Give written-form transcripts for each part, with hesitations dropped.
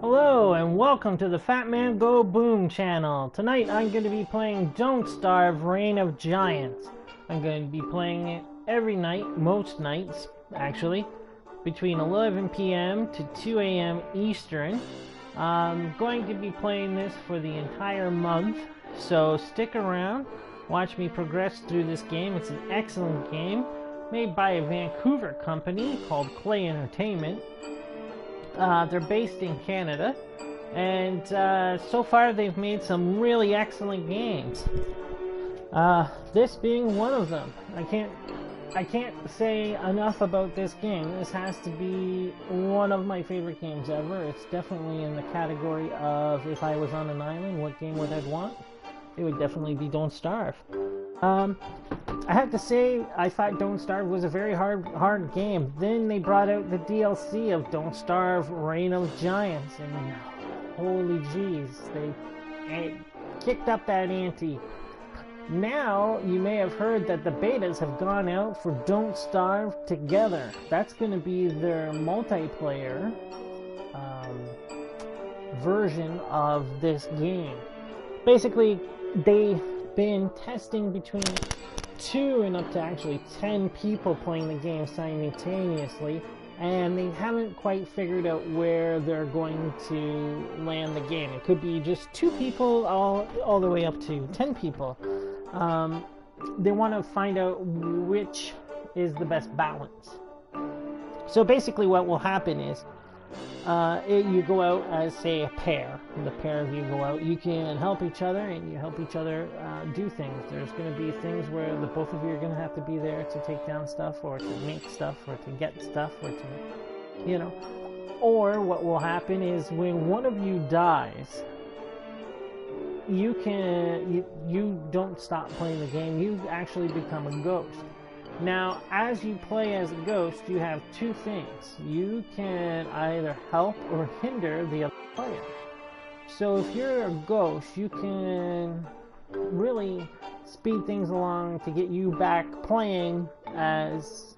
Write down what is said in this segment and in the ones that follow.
Hello and welcome to the Fat Man Go Boom channel. Tonight I'm going to be playing Don't Starve Reign of Giants. I'm going to be playing it every night, most nights actually, between 11 p.m. to 2 a.m. Eastern. I'm going to be playing this for the entire month, so stick around, watch me progress through this game. It's an excellent game, made by a Vancouver company called Clay Entertainment. They're based in Canada, and so far they've made some really excellent games. This being one of them. I can't say enough about this game. This has to be one of my favorite games ever. It's definitely in the category of, if I was on an island, what game would I want? It would definitely be Don't Starve. I have to say, I thought Don't Starve was a very hard game. Then they brought out the DLC of Don't Starve Reign of Giants, and holy jeez, they kicked up that ante. Now, you may have heard that the betas have gone out for Don't Starve Together. That's going to be their multiplayer version of this game. Basically, they've been testing between 2 and up to actually 10 people playing the game simultaneously, and they haven't quite figured out where they're going to land the game. It could be just 2 people all the way up to 10 people. They want to find out which is the best balance. So basically what will happen is you go out as, say, a pair. And the pair of you go out. You can help each other, and you help each other do things. There's going to be things where the both of you are going to have to be there to take down stuff, or to make stuff, or to get stuff, or to, you know. Or what will happen is when one of you dies, you don't stop playing the game. You actually become a ghost. Now, as you play as a ghost, you have 2 things. You can either help or hinder the other player. So if you're a ghost, you can really speed things along to get you back playing as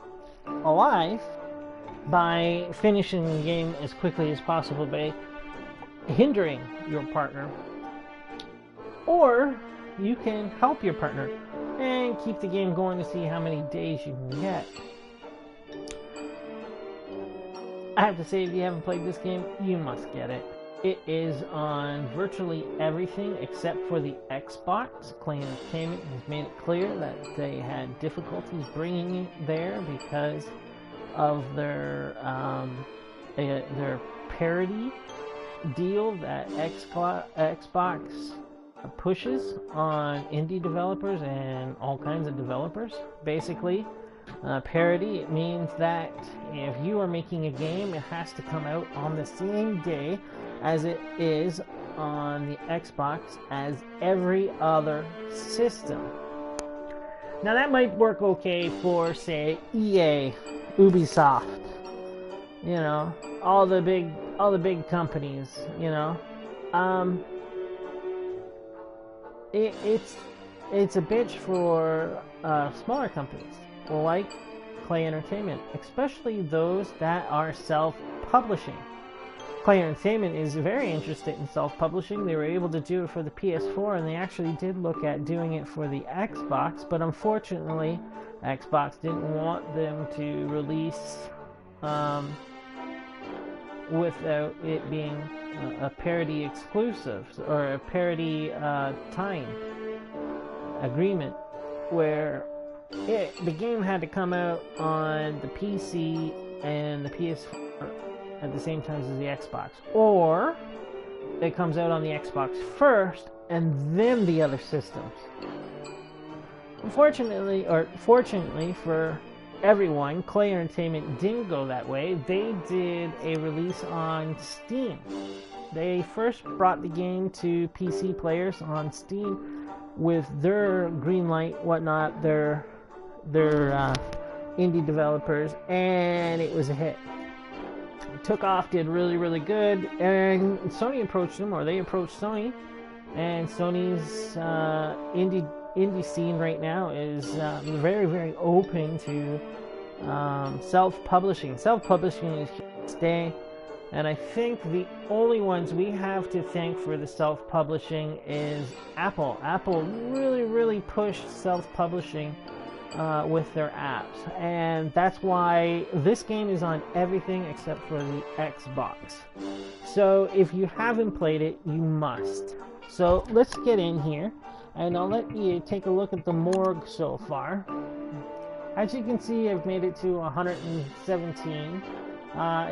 alive by finishing the game as quickly as possible by hindering your partner. Or you can help your partner and keep the game going to see how many days you can get. I have to say, if you haven't played this game, you must get it. It is on virtually everything except for the Xbox. Clay Entertainment has made it clear that they had difficulties bringing it there because of their parity deal that Xbox pushes on indie developers and all kinds of developers. Basically, parity, it means that if you are making a game, it has to come out on the same day as it is on the Xbox as every other system. Now that might work okay for, say, EA, Ubisoft, You know, all the big companies. You know, um, it's a bitch for smaller companies like Clay Entertainment, especially those that are self-publishing. Clay Entertainment is very interested in self-publishing. They were able to do it for the PS4, and they actually did look at doing it for the Xbox, but unfortunately, Xbox didn't want them to release without it being a parity exclusive or a parity time agreement, where the game had to come out on the PC and the PS4 at the same time as the Xbox, or it comes out on the Xbox first and then the other systems. Unfortunately, or fortunately for everyone, Clay Entertainment didn't go that way. They did a release on Steam. They first brought the game to PC players on Steam with their greenlight, whatnot, their indie developers, and it was a hit. It took off, did really good, and Sony approached them, or they approached Sony, and Sony's indie scene right now is very open to self-publishing. Self-publishing is here to stay, and I think the only ones we have to thank for the self-publishing is Apple. Apple really pushed self-publishing with their apps, and that's why this game is on everything except for the Xbox. So if you haven't played it, you must. So let's get in here, and I'll let you take a look at the morgue so far. As you can see, I've made it to 117.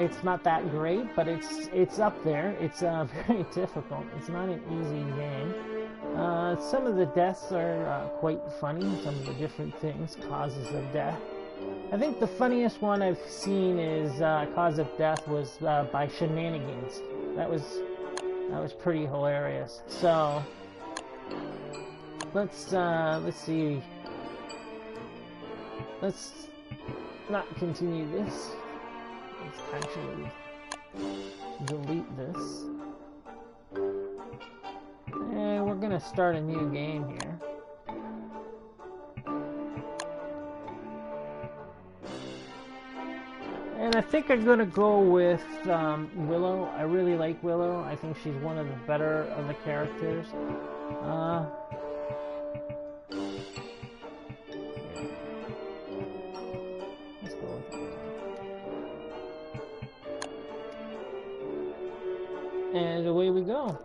It's not that great, but it's up there. It's very difficult. It's not an easy game. Some of the deaths are quite funny. Some of the different things, causes of death. I think the funniest one I've seen is cause of death was by shenanigans. That was pretty hilarious. So let's see. Let's not continue this. Let's actually delete this. And we're gonna start a new game here. And I think I'm gonna go with Willow. I really like Willow. I think she's one of the better of the characters. Let's go with that. And away we go.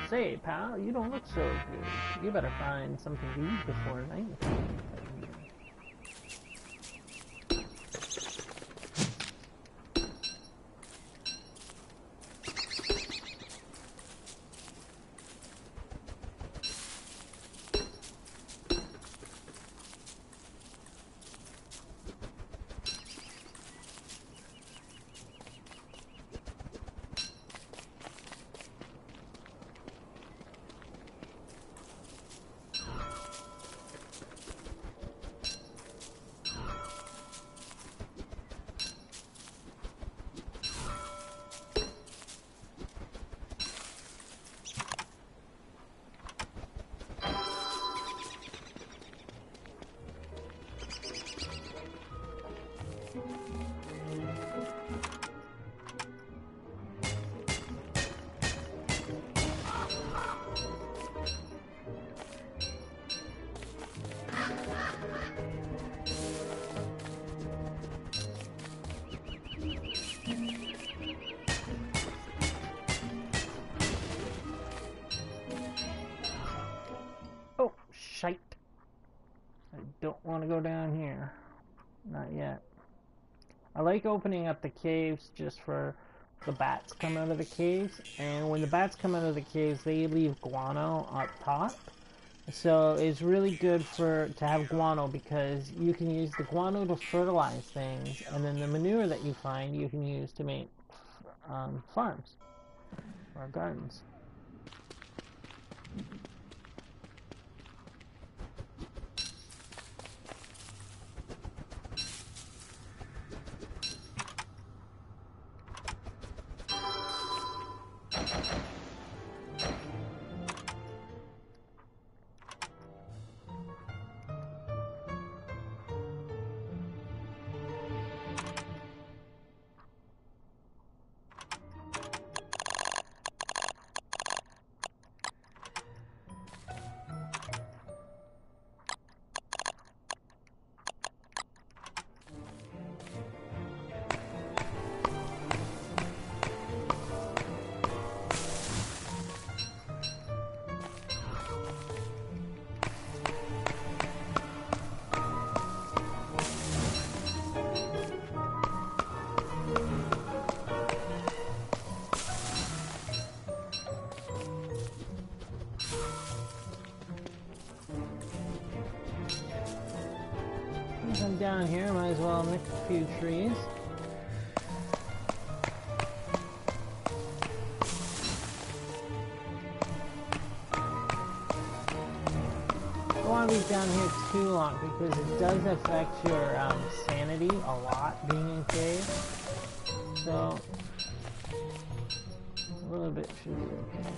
Say, pal, you don't look so good. You better find something to eat before night. I don't want to go down here. Not yet. I like opening up the caves just for the bats come out of the caves, and when the bats come out of the caves, they leave guano up top. So it's really good to have guano because you can use the guano to fertilize things, and then the manure that you find you can use to make farms or gardens. Since I'm down here, might as well nick a few trees. Don't want to be down here too long because it does affect your sanity a lot being in caves. So a little bit should be okay.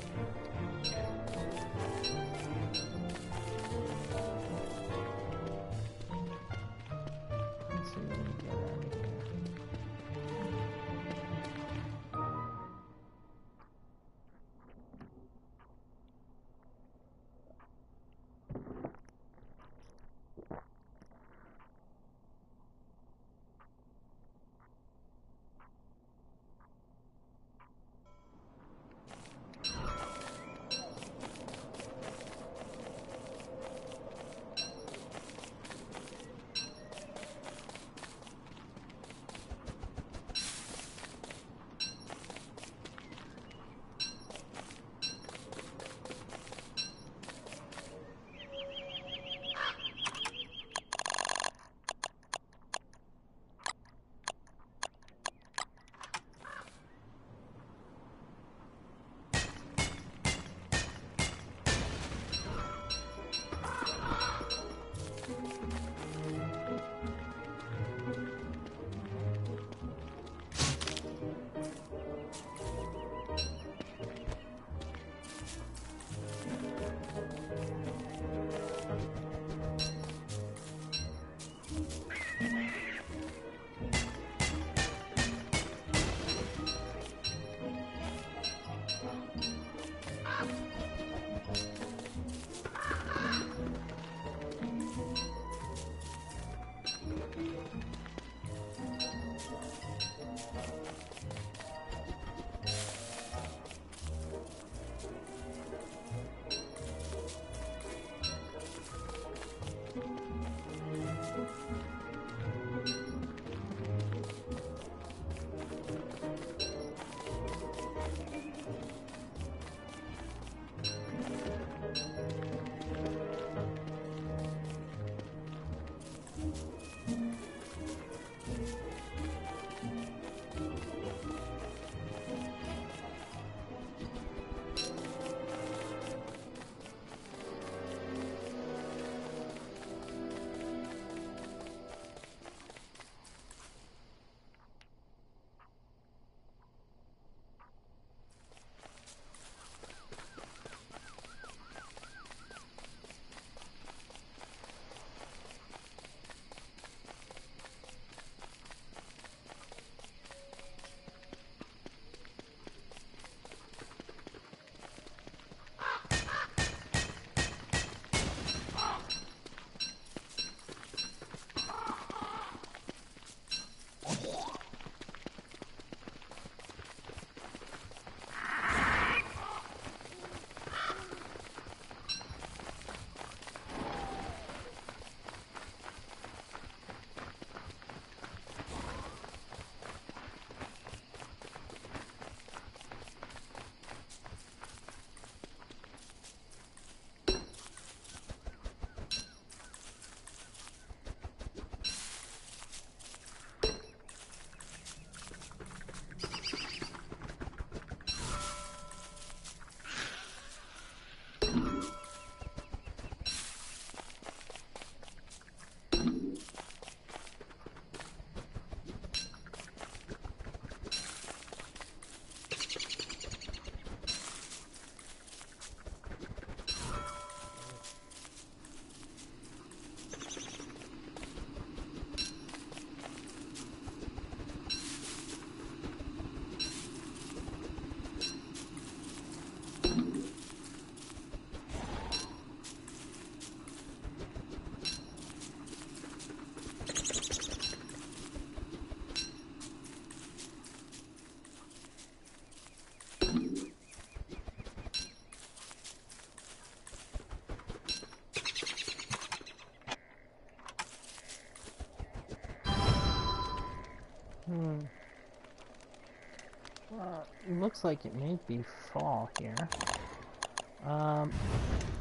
looks like it may be fall here.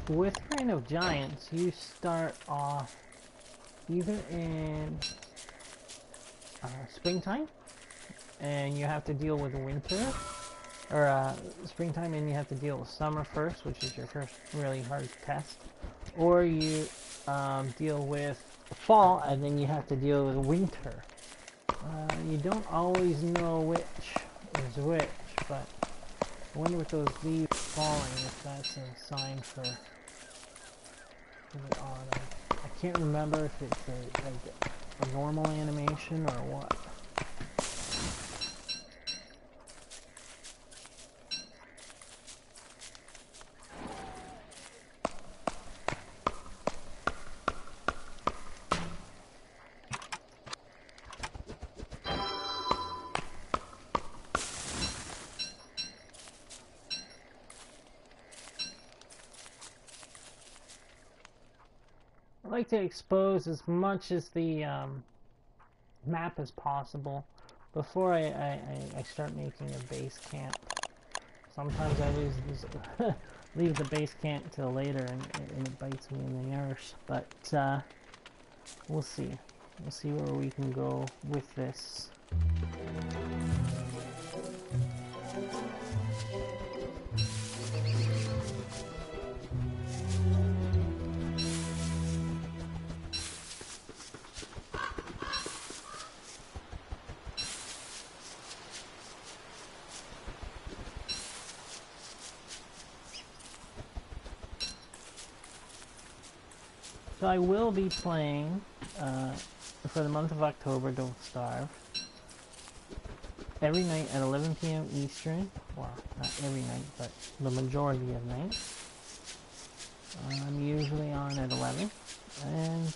With Reign of Giants, you start off either in springtime, and you have to deal with winter, or springtime and you have to deal with summer first, which is your first really hard test, or you deal with fall and then you have to deal with winter. You don't always know which is which, but I wonder with those leaves falling if that's a sign for the autumn. I can't remember if it's like a normal animation or what. I like to expose as much as the map as possible before I start making a base camp. Sometimes I leave the base camp till later and it bites me in the arse, but we'll see. We'll see where we can go with this. So I will be playing, for the month of October, Don't Starve, every night at 11 p.m. Eastern. Well, not every night, but the majority of nights. I'm usually on at 11, and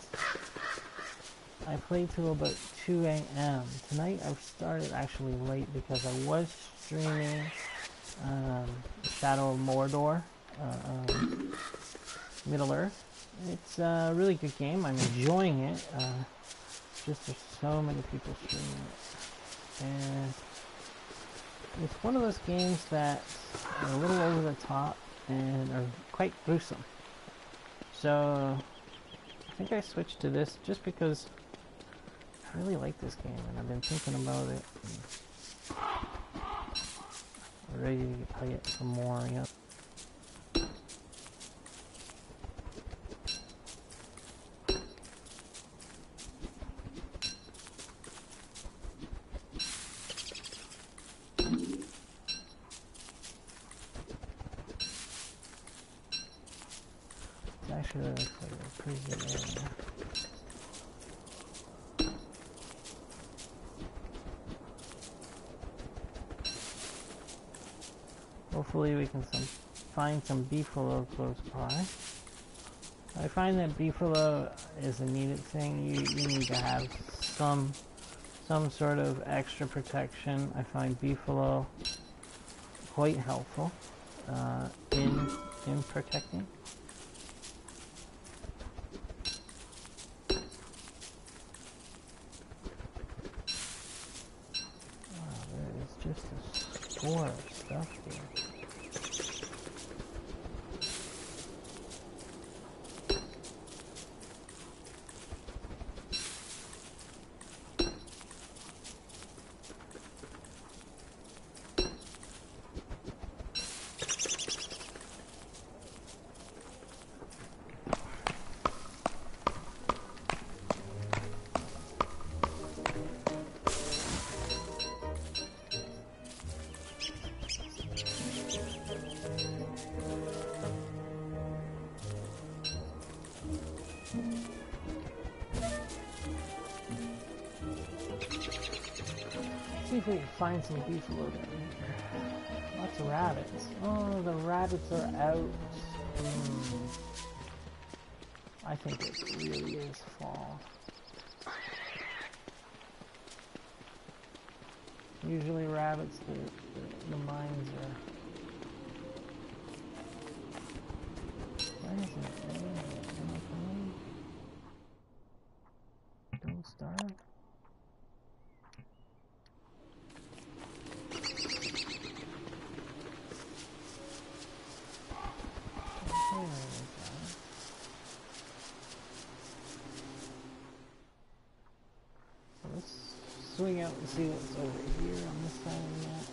I play till about 2 a.m. Tonight I've started actually late because I was streaming Shadow of Mordor, Middle-earth. It's a really good game. I'm enjoying it. Just there's so many people streaming it, and it's one of those games that are a little over the top and are quite gruesome. So I think I switched to this just because I really like this game and I've been thinking about it. I'm ready to play it some more. Yeah. Actually looks like a pretty good area. Hopefully we can find some beefalo close by. I find that beefalo is a needed thing. You need to have some sort of extra protection. I find beefalo quite helpful in protecting. Just a store of stuff here. See if we can find some beefalo down here. Lots of rabbits. Oh, the rabbits are out. I think it really is fall. Usually rabbits, the mines are... Where is it? Don't starve. There we go. Let's swing out and see what's over here on this side of the map.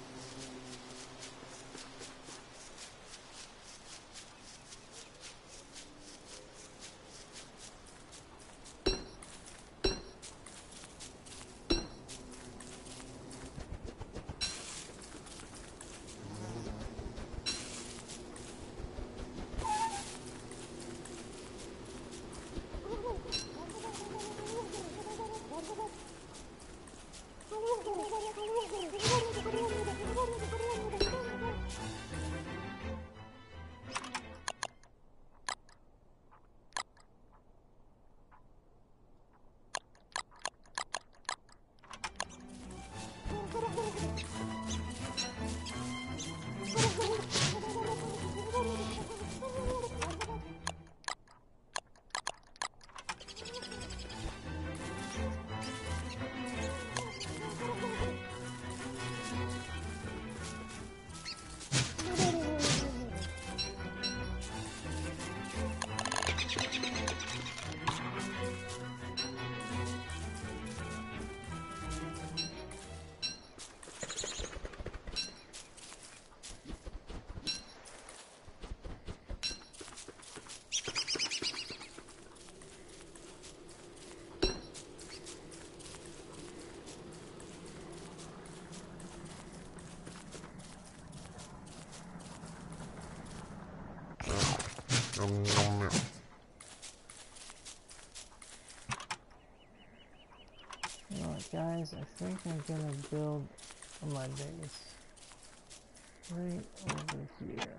Alright guys, I think I'm gonna build my base right over here.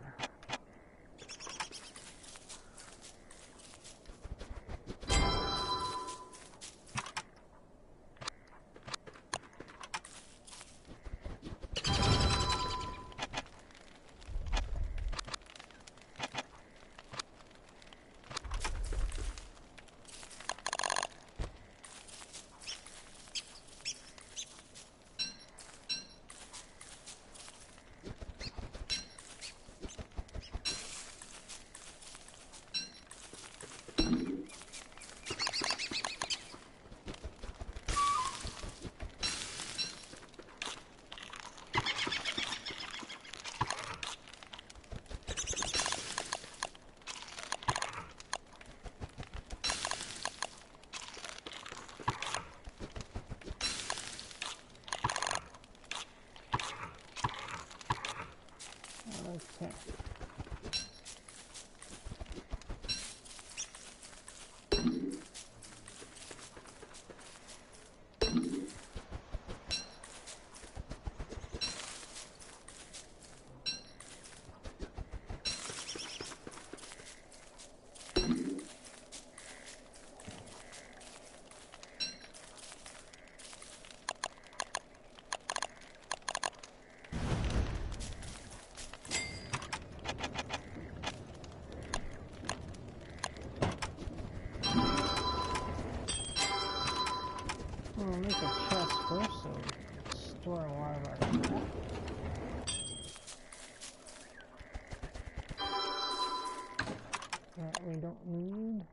Okay. We'll make a chest first so we can store a lot of our crap. That we don't need.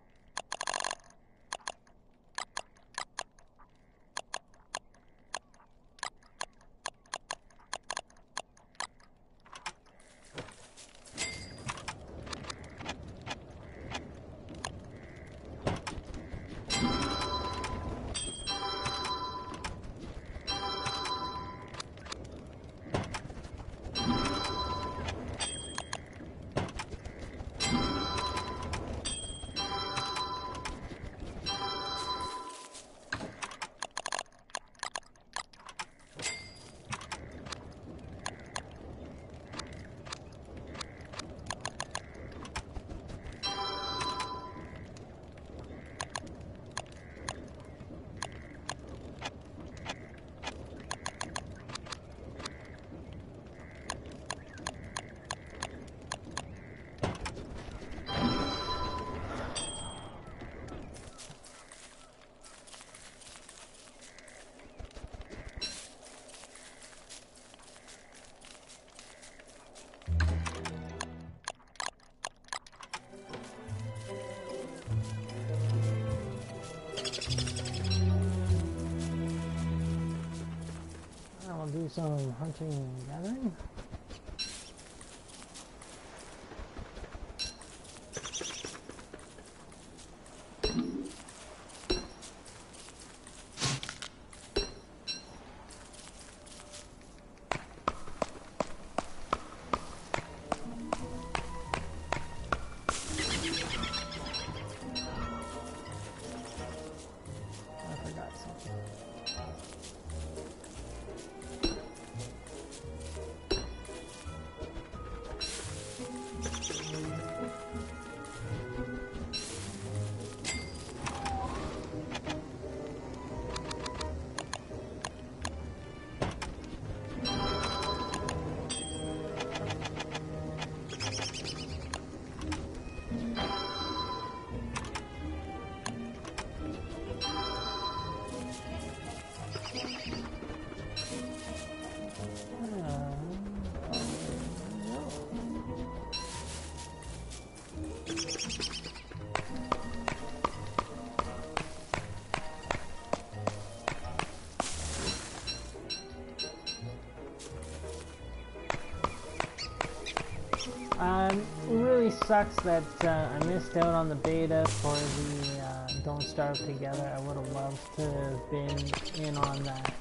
some hunting and gathering. It really sucks that I missed out on the beta for the Don't Starve Together. I would have loved to have been in on that.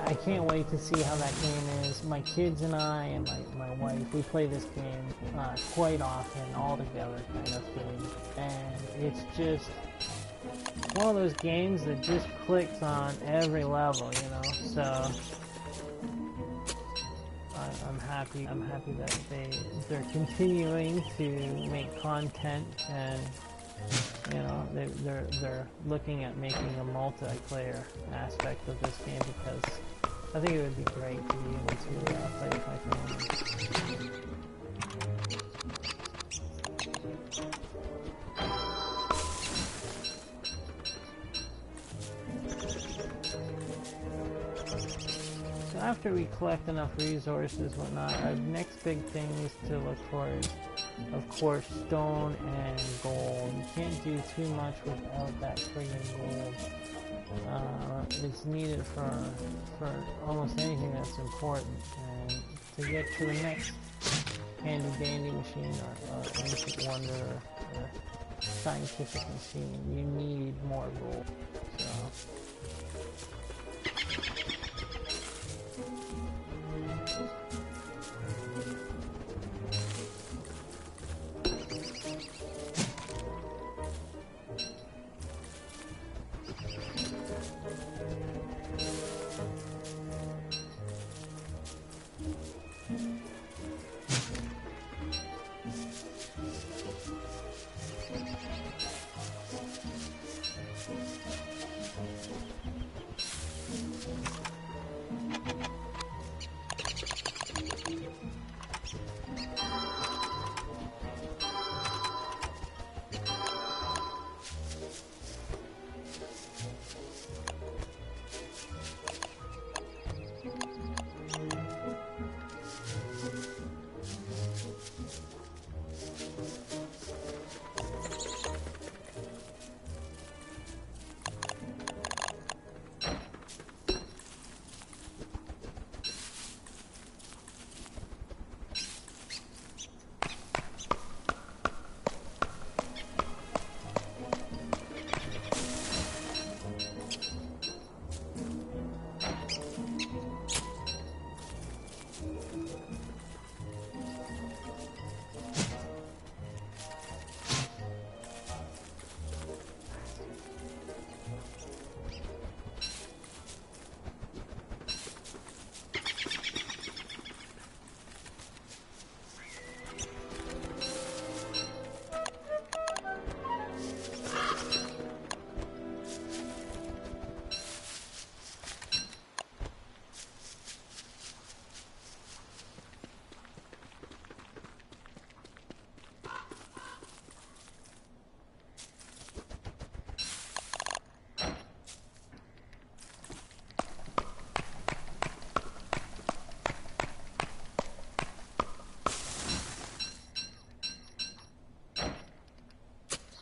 I can't wait to see how that game is. My kids and I and my wife, we play this game quite often, all together kind of thing. And it's just one of those games that just clicks on every level, you know, so I'm happy that they're continuing to make content, and you know they're looking at making a multiplayer aspect of this game, because I think it would be great to be able to play with my family. After we collect enough resources, whatnot, our next big thing is to look for is, of course, stone and gold. You can't do too much without that friggin' gold. It's needed for almost anything that's important. And to get to the next handy dandy machine or ancient wonder or scientific machine, you need more gold. So.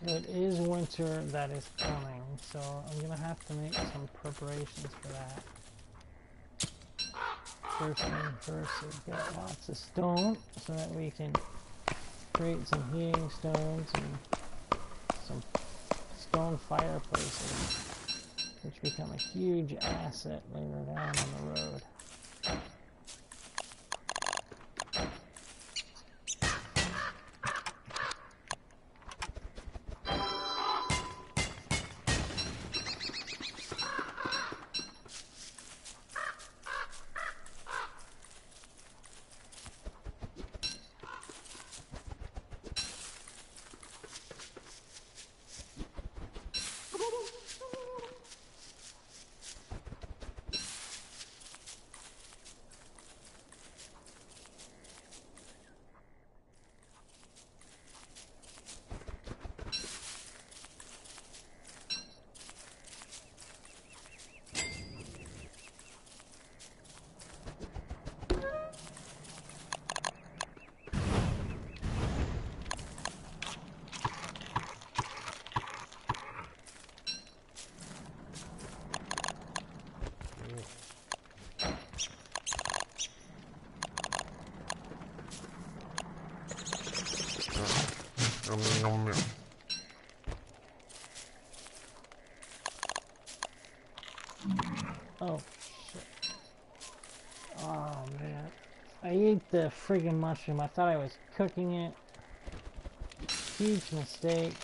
So it is winter that is coming. so I'm gonna have to make some preparations for that. First thing first is get lots of stone so that we can create some heating stones and some stone fireplaces, which become a huge asset later down on the road. Oh, shit. Oh, man. I ate the friggin' mushroom. I thought I was cooking it. Huge mistake.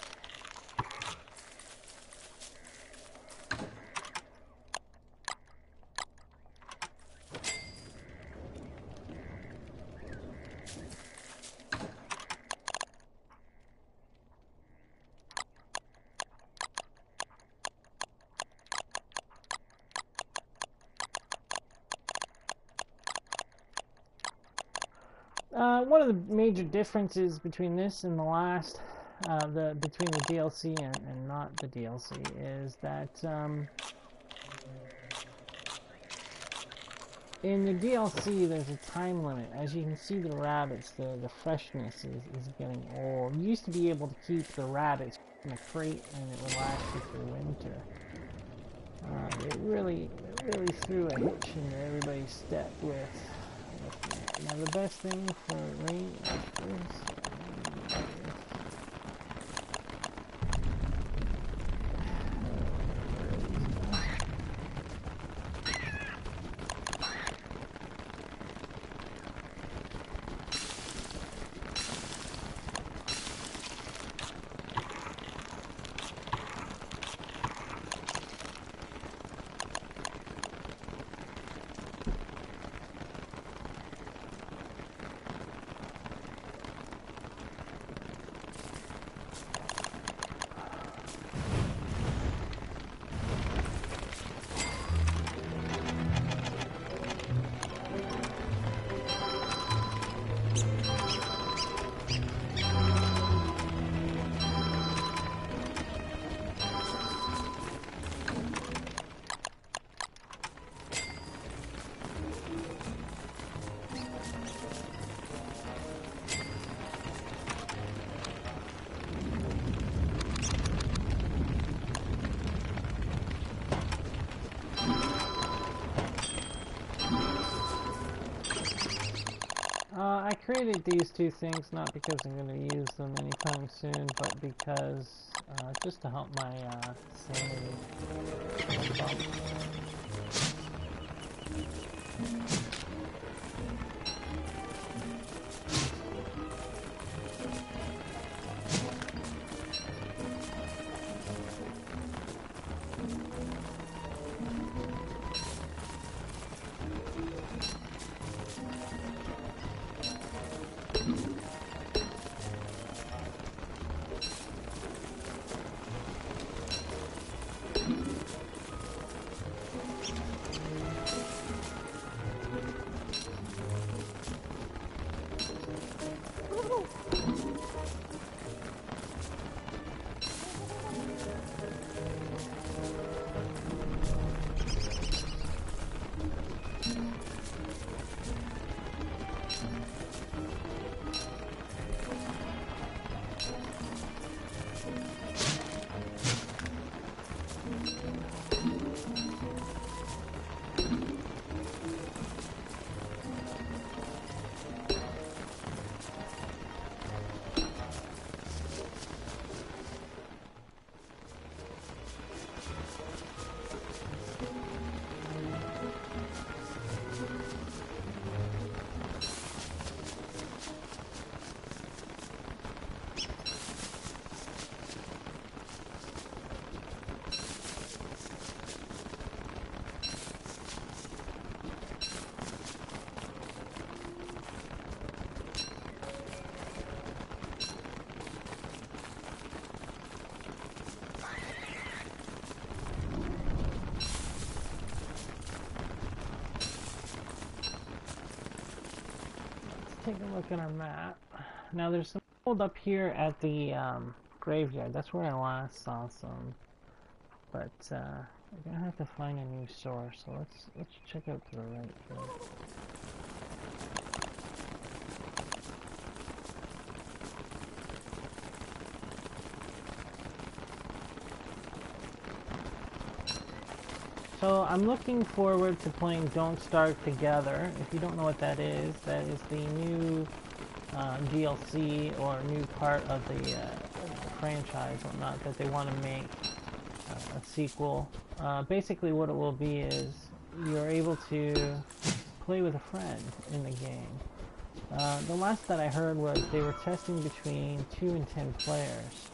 One of the major differences between this and the last, between the DLC and not the DLC, is that in the DLC there's a time limit. As you can see, the rabbits, the freshness is getting old. You used to be able to keep the rabbits in a crate and it would last you through winter. It really threw a hitch into everybody's step with now the best thing for rain is I created these two things not because I'm going to use them anytime soon, but because just to help my sanity. take a look at our map. Now there's some gold up here at the graveyard. That's where I last saw some. But we're gonna have to find a new source. So let's check out to the right here. So I'm looking forward to playing Don't Starve Together. If you don't know what that is the new DLC or new part of the franchise, whatnot, that they want to make a sequel. Basically what it will be is you're able to play with a friend in the game. The last that I heard was they were testing between 2 and 10 players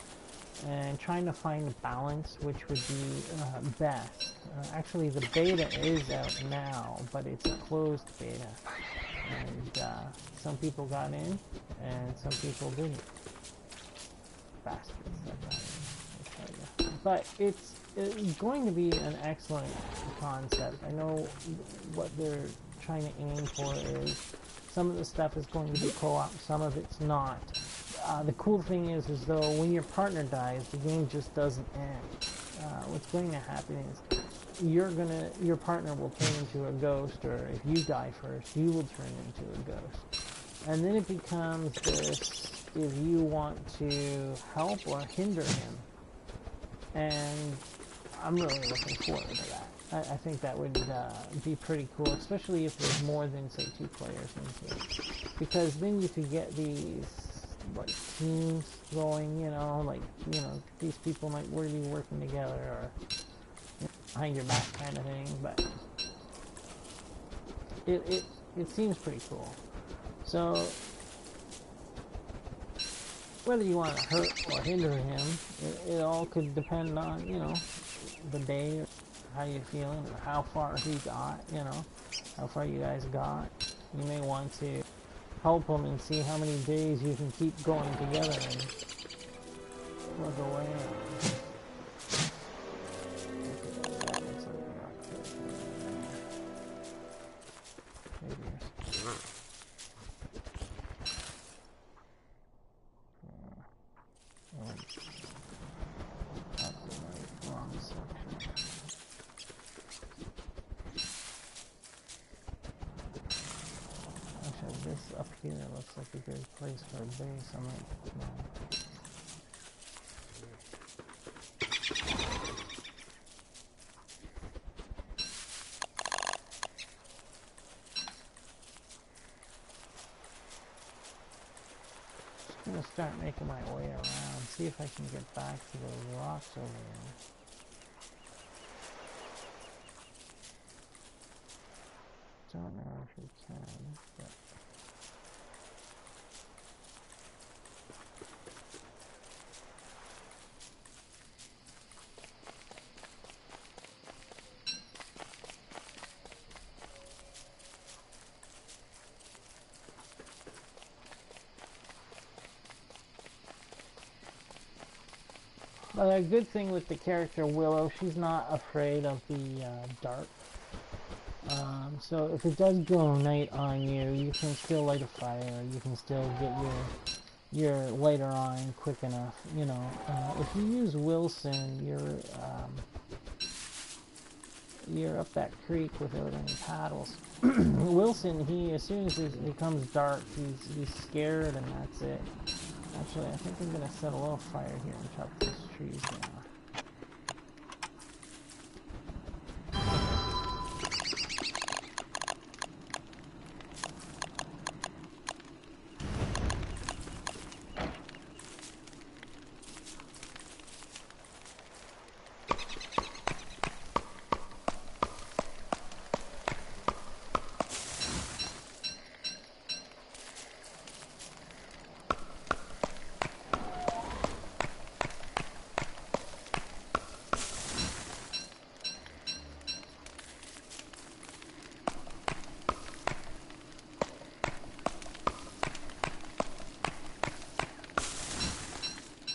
and trying to find a balance which would be best. Actually, the beta is out now, but it's a closed beta, and some people got in and some people didn't. Bastards that got in, I tell you. But it's going to be an excellent concept. I know what they're trying to aim for is some of the stuff is going to be co-op, some of it's not. The cool thing is though, when your partner dies, the game just doesn't end. What's going to happen is your partner will turn into a ghost, or if you die first, you will turn into a ghost. And then it becomes this, if you want to help or hinder him. And I'm really looking forward to that. I think that would be pretty cool, especially if there's more than, say, 2 players into it. Because then you could get these, like, teams going, these people might be working together, or behind your back kind of thing, but it seems pretty cool. So whether you want to hurt or hinder him, it all could depend on, the day, or how you're feeling, or how far he got, how far you guys got. You may want to help him and see how many days you can keep going together and plug away. This up here looks like a good place for a base. I might, just gonna start making my way around, see if I can get back to those rocks over there. Don't know if we can, but a good thing with the character Willow, she's not afraid of the dark. So if it does go night on you, you can still light a fire. You can still get your lighter on quick enough. If you use Wilson, you're up that creek without any paddles. Wilson, as soon as it becomes dark, he's scared, and that's it. Actually, I think I'm gonna set a little fire here and chop these trees down.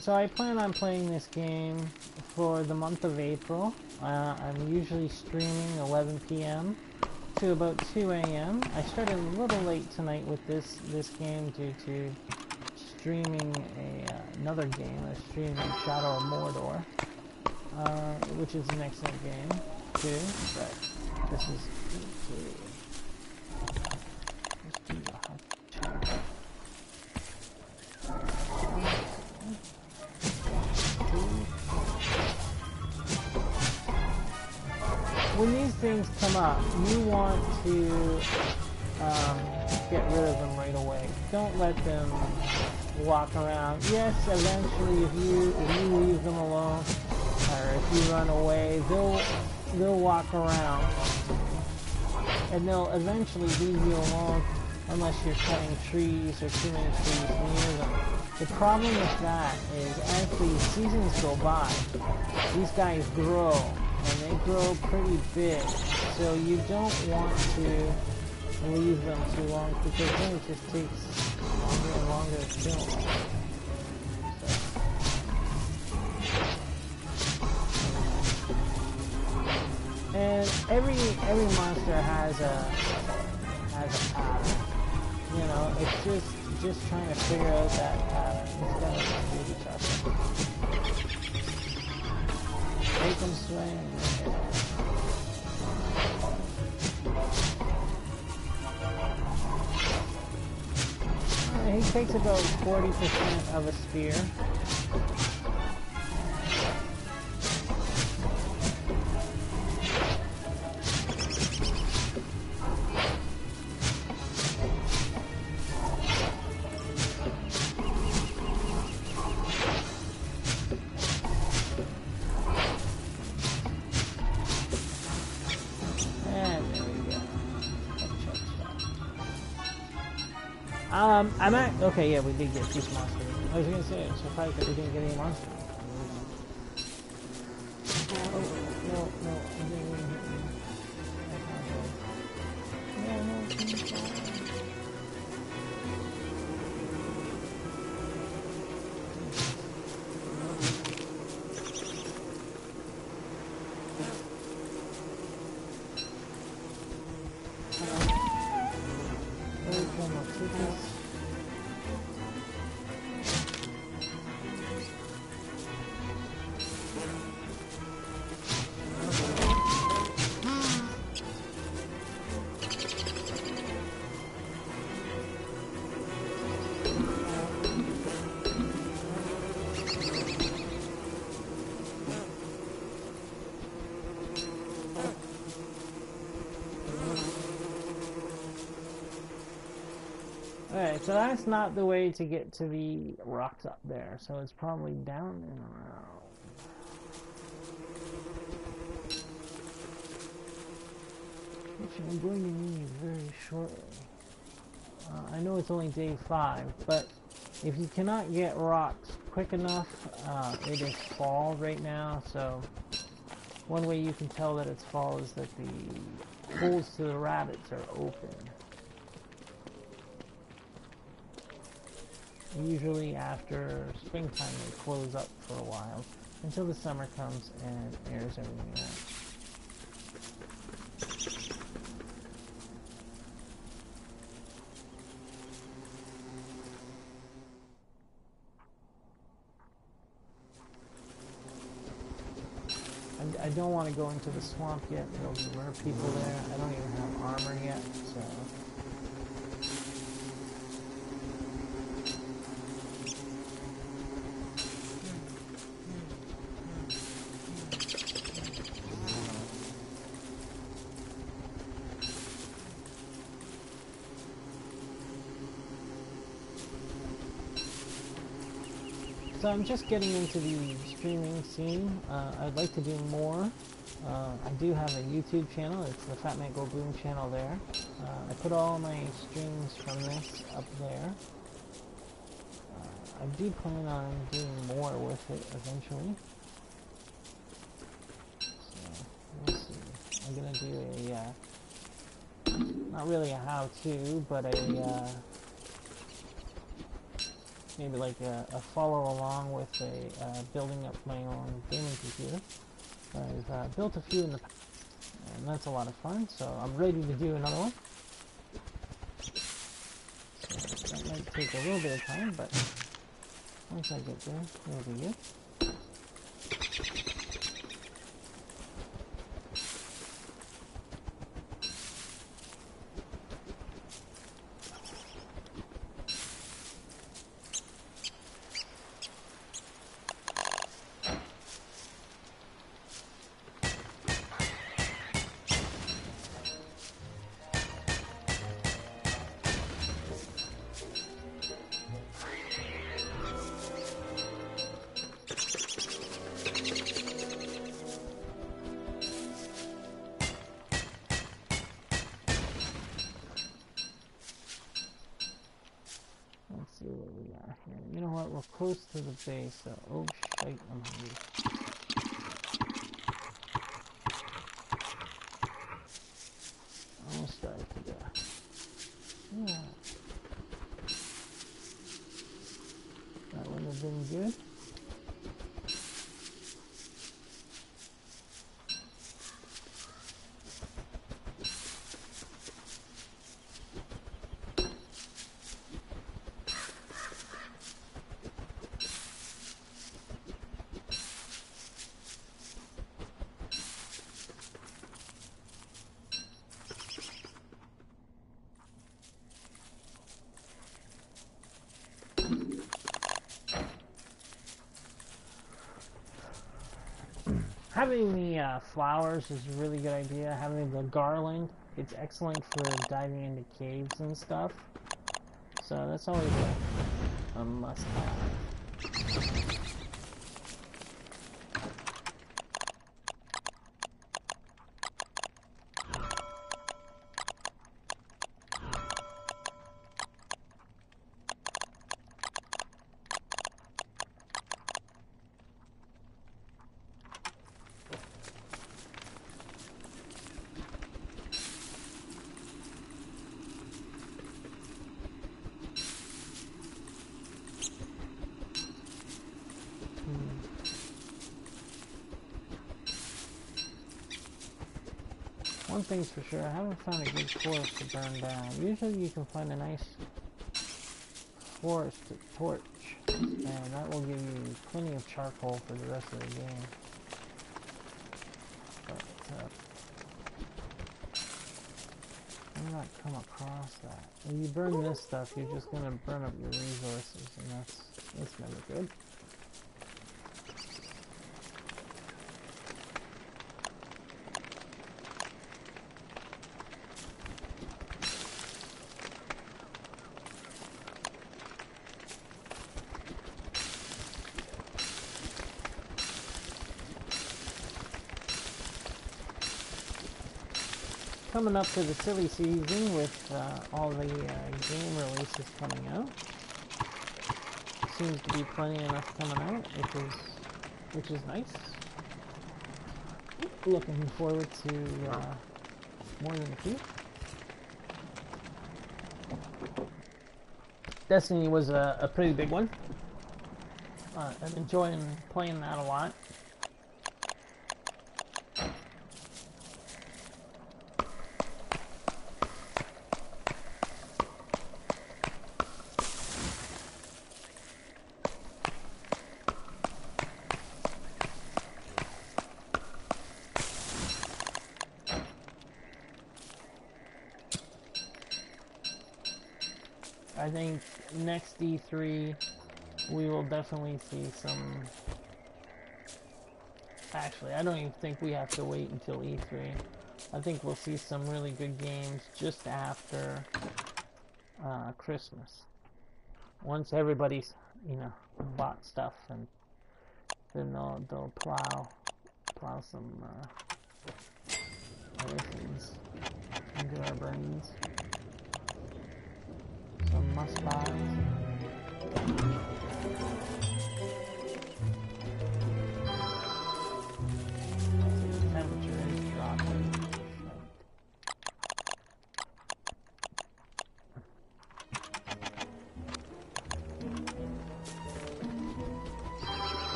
So I plan on playing this game for the month of April. I'm usually streaming 11 p.m. to about 2 a.m. I started a little late tonight with this game due to streaming another game. I was streaming Shadow of Mordor, which is an excellent game too. But this is when these things come up, you want to get rid of them right away. Don't let them walk around. Yes, eventually, if you leave them alone, or if you run away, they'll walk around, and they'll eventually leave you alone unless you're cutting trees or too many trees near them. The problem with that is as the seasons go by, these guys grow, and they grow pretty big, so you don't want to leave them too long because then it just takes longer and longer to kill them. And every monster has a pattern. You know, it's just trying to figure out that pattern instead of movie chopping. Make them swing. He takes about 40% of a spear. I'm at, okay, yeah, we did get this monster. I was gonna say, I'm surprised that we didn't get any monster. Oh, no, I didn't even hit me. Alright, so that's not the way to get to the rocks up there, so it's probably down and around. Which I'm going to need very shortly. I know it's only day 5, but if you cannot get rocks quick enough, it is fall right now, so one way you can tell that it's fall is that the holes to the rabbits are open. Usually after springtime they close up for a while until the summer comes and airs everything out. I don't want to go into the swamp yet. There'll be mer people there. I don't even have armor yet, so... So I'm just getting into the streaming scene. I'd like to do more. I do have a YouTube channel. It's the Fat Man Go Boom channel there. I put all my streams from this up there. I do plan on doing more with it eventually. So, we'll see. I'm gonna do a, not really a how-to, but a, maybe like a follow along with a building up my own gaming computer. I've built a few in the past, And that's a lot of fun, so I'm ready to do another one. So that might take a little bit of time, but once I get there, it'll be good. Let's see what we got here. You know what? We're close to the base, so oh shite, I'm hungry. Almost started to death. Yeah. That would have been good. Having the flowers is a really good idea. Having the garland, it's excellent for diving into caves and stuff. So that's always a must-have. One thing's for sure, I haven't found a good forest to burn down. Usually you can find a nice forest to torch, and that will give you plenty of charcoal for the rest of the game. But, I've not come across that. When you burn this stuff, you're just going to burn up your resources, and that's never good. Coming up to the silly season with all the game releases coming out. Seems to be plenty enough coming out, which is nice. Looking forward to more than a few. Destiny was a pretty big one. I'm enjoying playing that a lot. I think next E3 we will definitely see some... Actually, I don't even think we have to wait until E3. I think we'll see some really good games just after Christmas. Once everybody's, you know, bought stuff, and then they'll plow some other things into our brains. Some must-buys. Temperature is dropping.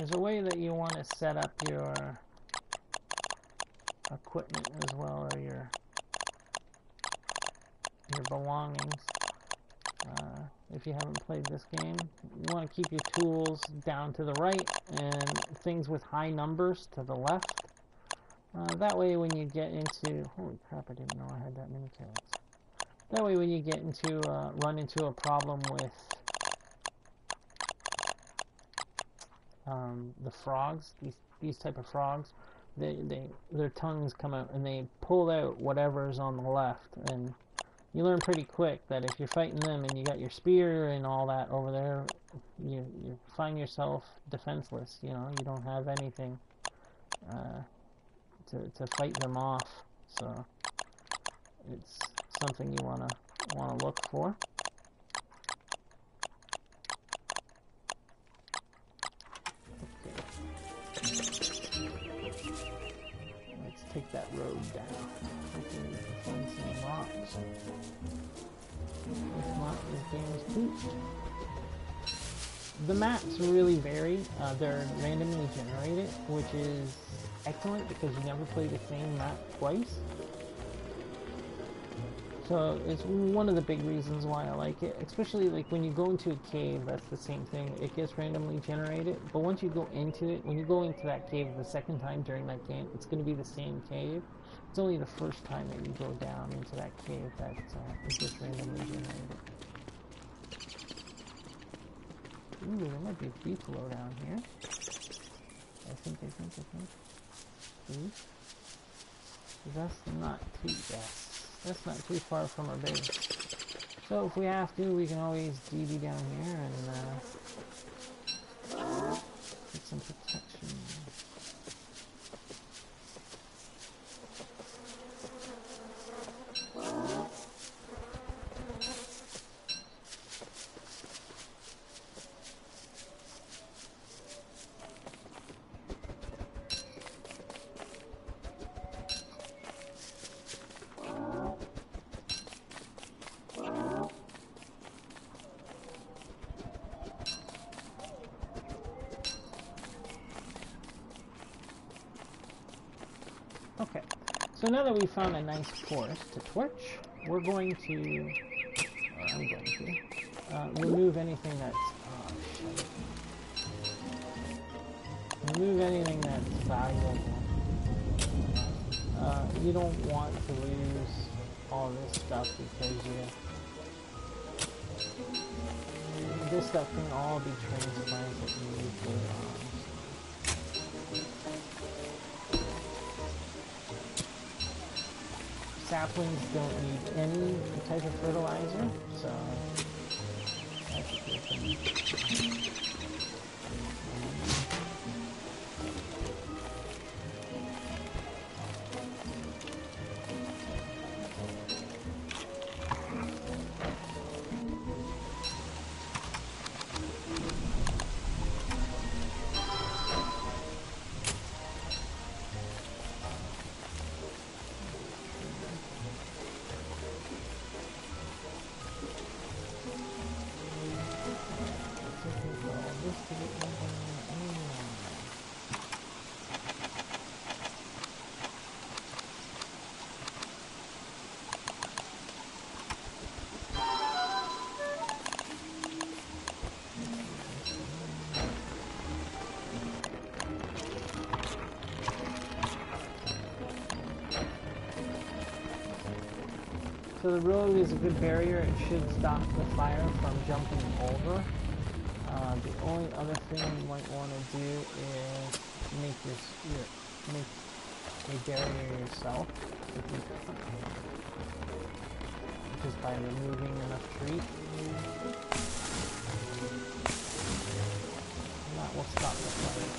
there's a way that you want to set up your equipment as well, or your belongings. If you haven't played this game, you want to keep your tools down to the right and things with high numbers to the left. That way when you get into... Holy crap, I didn't know I had that many carrots. That way when you get into, run into a problem with the frogs, these type of frogs, their tongues come out and they pull out whatever's on the left, and you learn pretty quick that if you're fighting them and you got your spear and all that over there, you find yourself defenseless. You know, you don't have anything to fight them off. So it's something you wanna look for. Let's take that road down. Hopefully we can find some rocks. If not, this game is pooped. The maps really vary. They're randomly generated, which is excellent because you never play the same map twice. So it's one of the big reasons why I like it, especially like when you go into a cave. That's the same thing. It gets randomly generated, but once you go into it, when you go into that cave the second time during that game, it's going to be the same cave. It's only the first time that you go down into that cave that it gets randomly generated. Ooh, there might be a beefalo down here. I think. Ooh. That's not too bad. That's not too far from our base. So if we have to, we can always DB down here and get some protection. Okay, so now that we've found a nice forest to torch, we're going to, or I'm going to, remove anything that's, oh shit. Remove anything that's valuable. You don't want to lose all this stuff because this stuff can all be transplants that you need for saplings don't need any type of fertilizer, so that's a good thing. So the road is a good barrier. It should stop the fire from jumping over. The only other thing you might want to do is make a barrier yourself, just by removing enough trees. And that will stop the fire.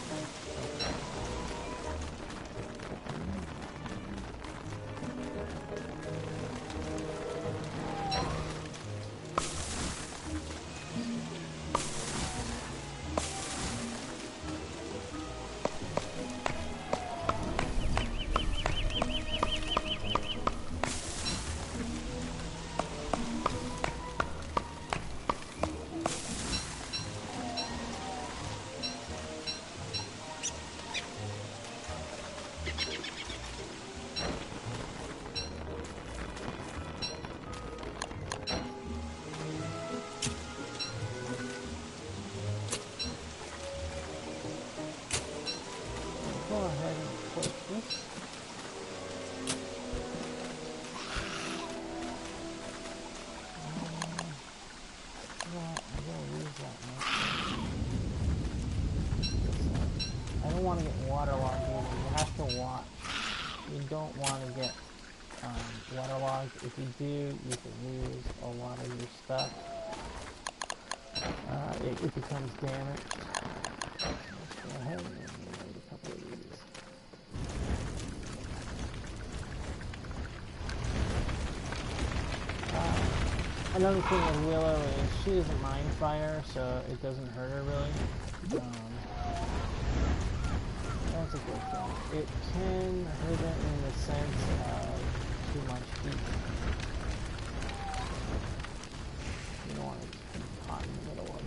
want to get waterlogged either. You have to watch. You don't want to get waterlogged. If you do, you can lose a lot of your stuff. It becomes damaged. Let's go ahead and load a couple of these. Another thing with Willow is she doesn't mind fire, so it doesn't hurt her really. That's a good thing. It can hurt her in the sense of too much heat. You don't want to be caught in the middle of it.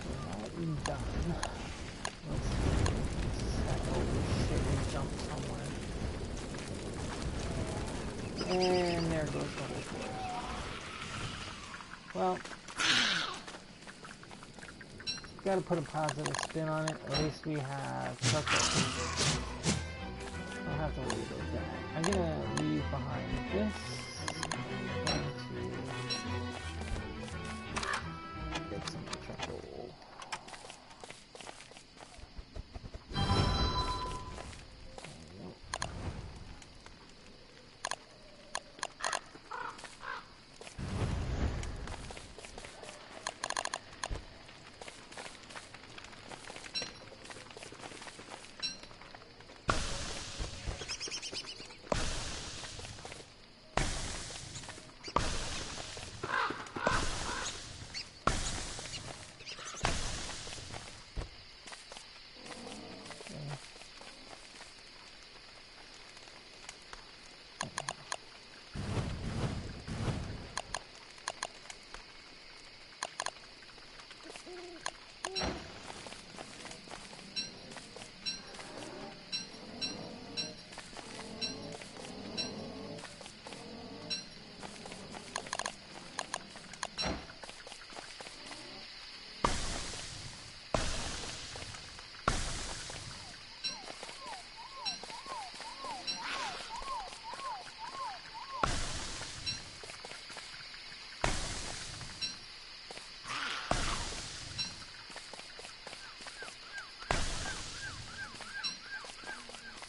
So now done. Let's see. Oh shit, we jumped somewhere. And there goes the whole forest. Well, gotta put a positive spin on it. At least we have chocolate. I'll have to leave it at that. I'm gonna leave behind this. I'm going to get some charcoal.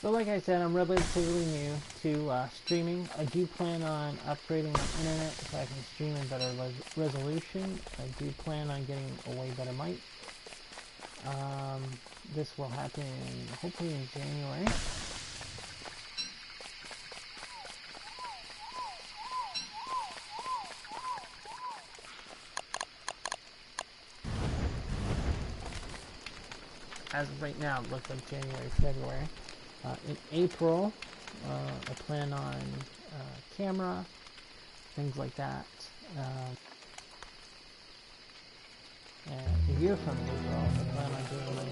So like I said, I'm relatively new to streaming. I do plan on upgrading my internet so I can stream in better resolution. I do plan on getting a way better mic. This will happen hopefully in January. As of right now, it looks like January, February. In April, I plan on camera, things like that. And a year from April, I plan on doing my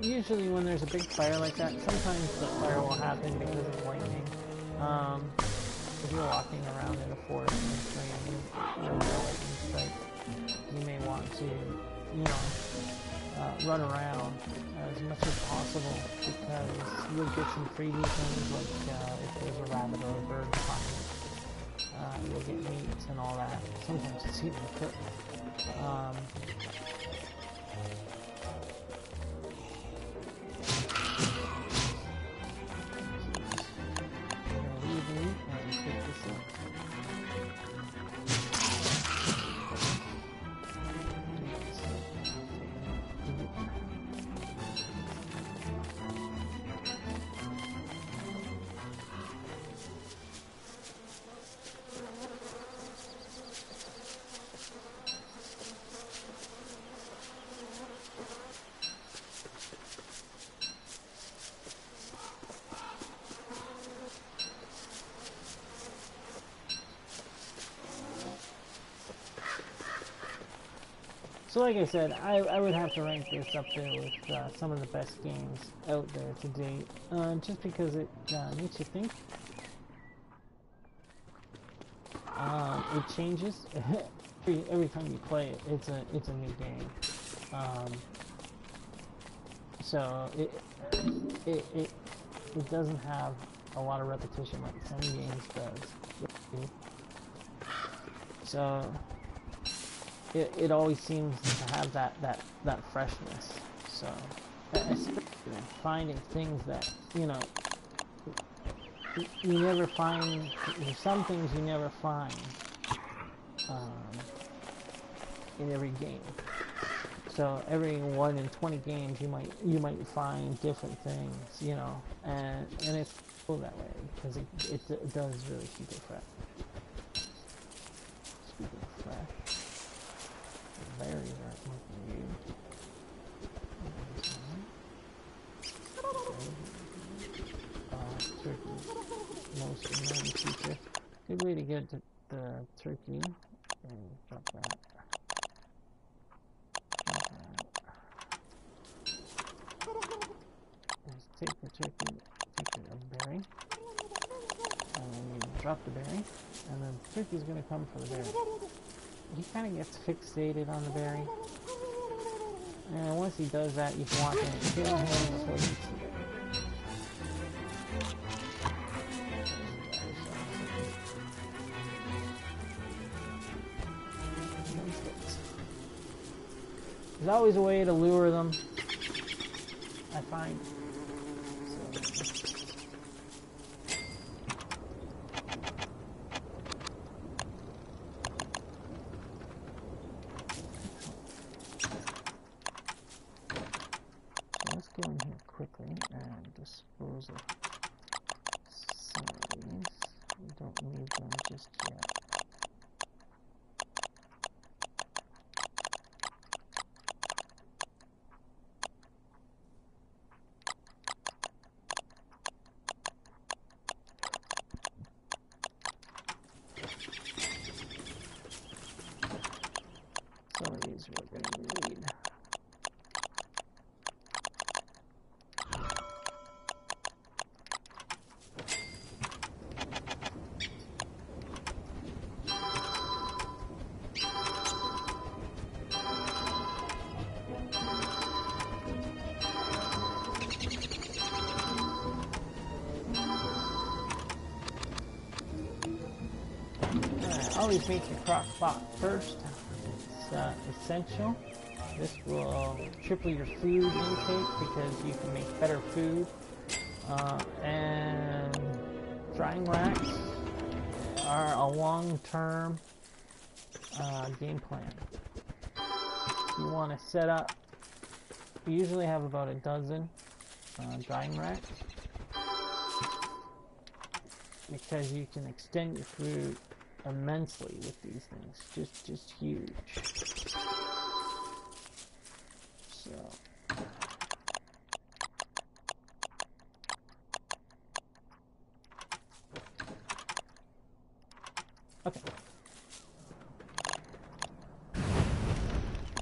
usually when there's a big fire like that, sometimes the fire will happen because of lightning. If you're walking around in a forest and it's raining, or a lightning strike, you may want to, run around as much as possible because you'll get some freebie things like if there's a rabbit or a bird behind it, you'll get meat and all that. Sometimes it's even cooked. So like I said, I would have to rank this up there with some of the best games out there to date, just because it makes you think. It changes every time you play it. It's a new game. So it doesn't have a lot of repetition like some games does. So it always seems to have that freshness. So especially finding things that, you know, you never find. There's some things you never find in every game. So every 1 in 20 games you might find different things, you know, and it's cool that way because it does really keep it fresh. Speaking of fresh, the berries aren't looking good. Turkey, most annoying feature. Good way to get the turkey. And drop that. Take the turkey, take a berry, and then you drop the berry, and then the turkey's going to come for the berry. He kind of gets fixated on the berry, and once he does that, you can walk in and kill him before he eats the berry. There's always a way to lure them, I find. Let's go in here quickly and dispose of some of these. We don't need them just yet. Some of these we're going to need. Always make your crock pot first. It's essential. This will triple your food intake because you can make better food. And drying racks are a long-term game plan. You want to set up. You usually have about a dozen drying racks because you can extend your food immensely with these things. Just huge. So okay.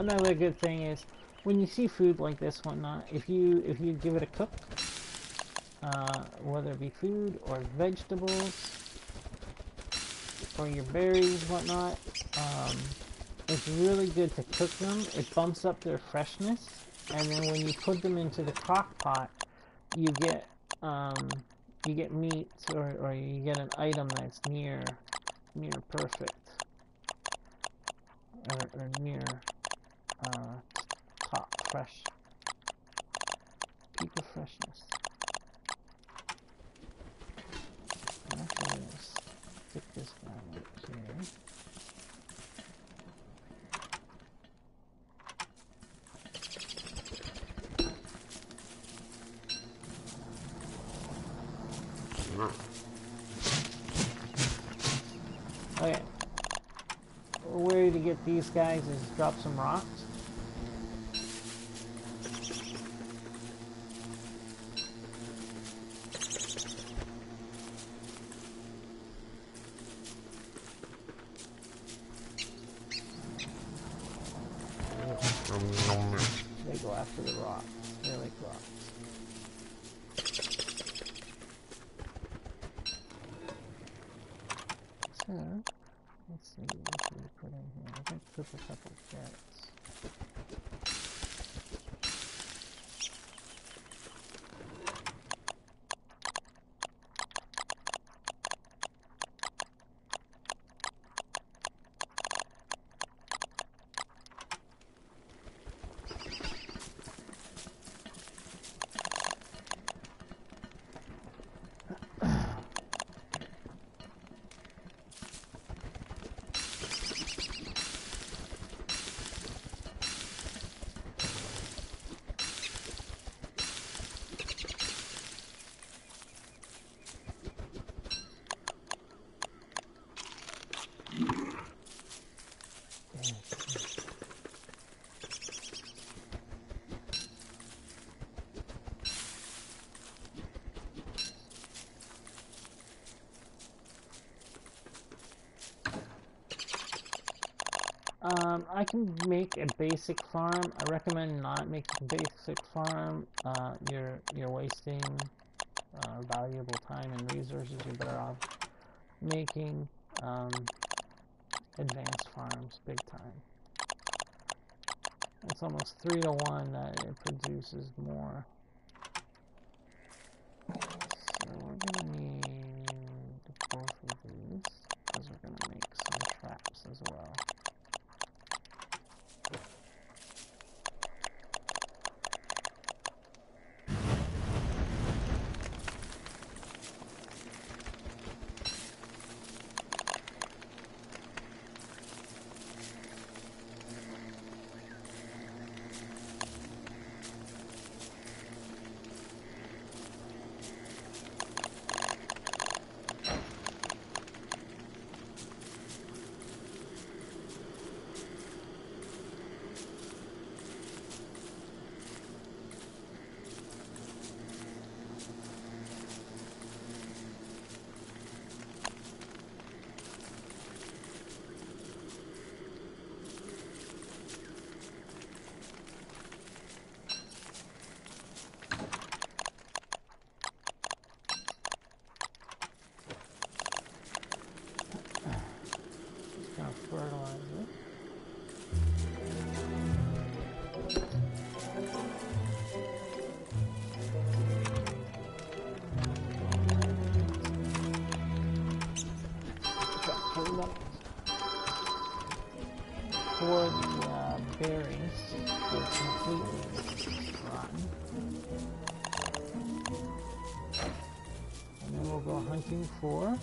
Another good thing is when you see food like this whatnot, if you give it a cook, whether it be food or vegetables or your berries, whatnot, it's really good to cook them. It bumps up their freshness, and then when you put them into the crock pot, you get meat or you get an item that's near perfect or near top fresh, peak of freshness. I'm actually going to stick this down right here. Okay, a way to get these guys is drop some rocks. after the rocks. They like rocks. So, let's see what should we put in here. I think put a couple of carrots. I can make a basic farm. I recommend not making a basic farm. You're wasting valuable time and resources. You're better off making advanced farms big time. It's almost 3 to 1 that it produces more. So we're gonna need both of these because we're gonna make some traps as well. Fertilizer. For the berries, they're completely rotten. And then we'll go hunting for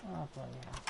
oh, bloody hell.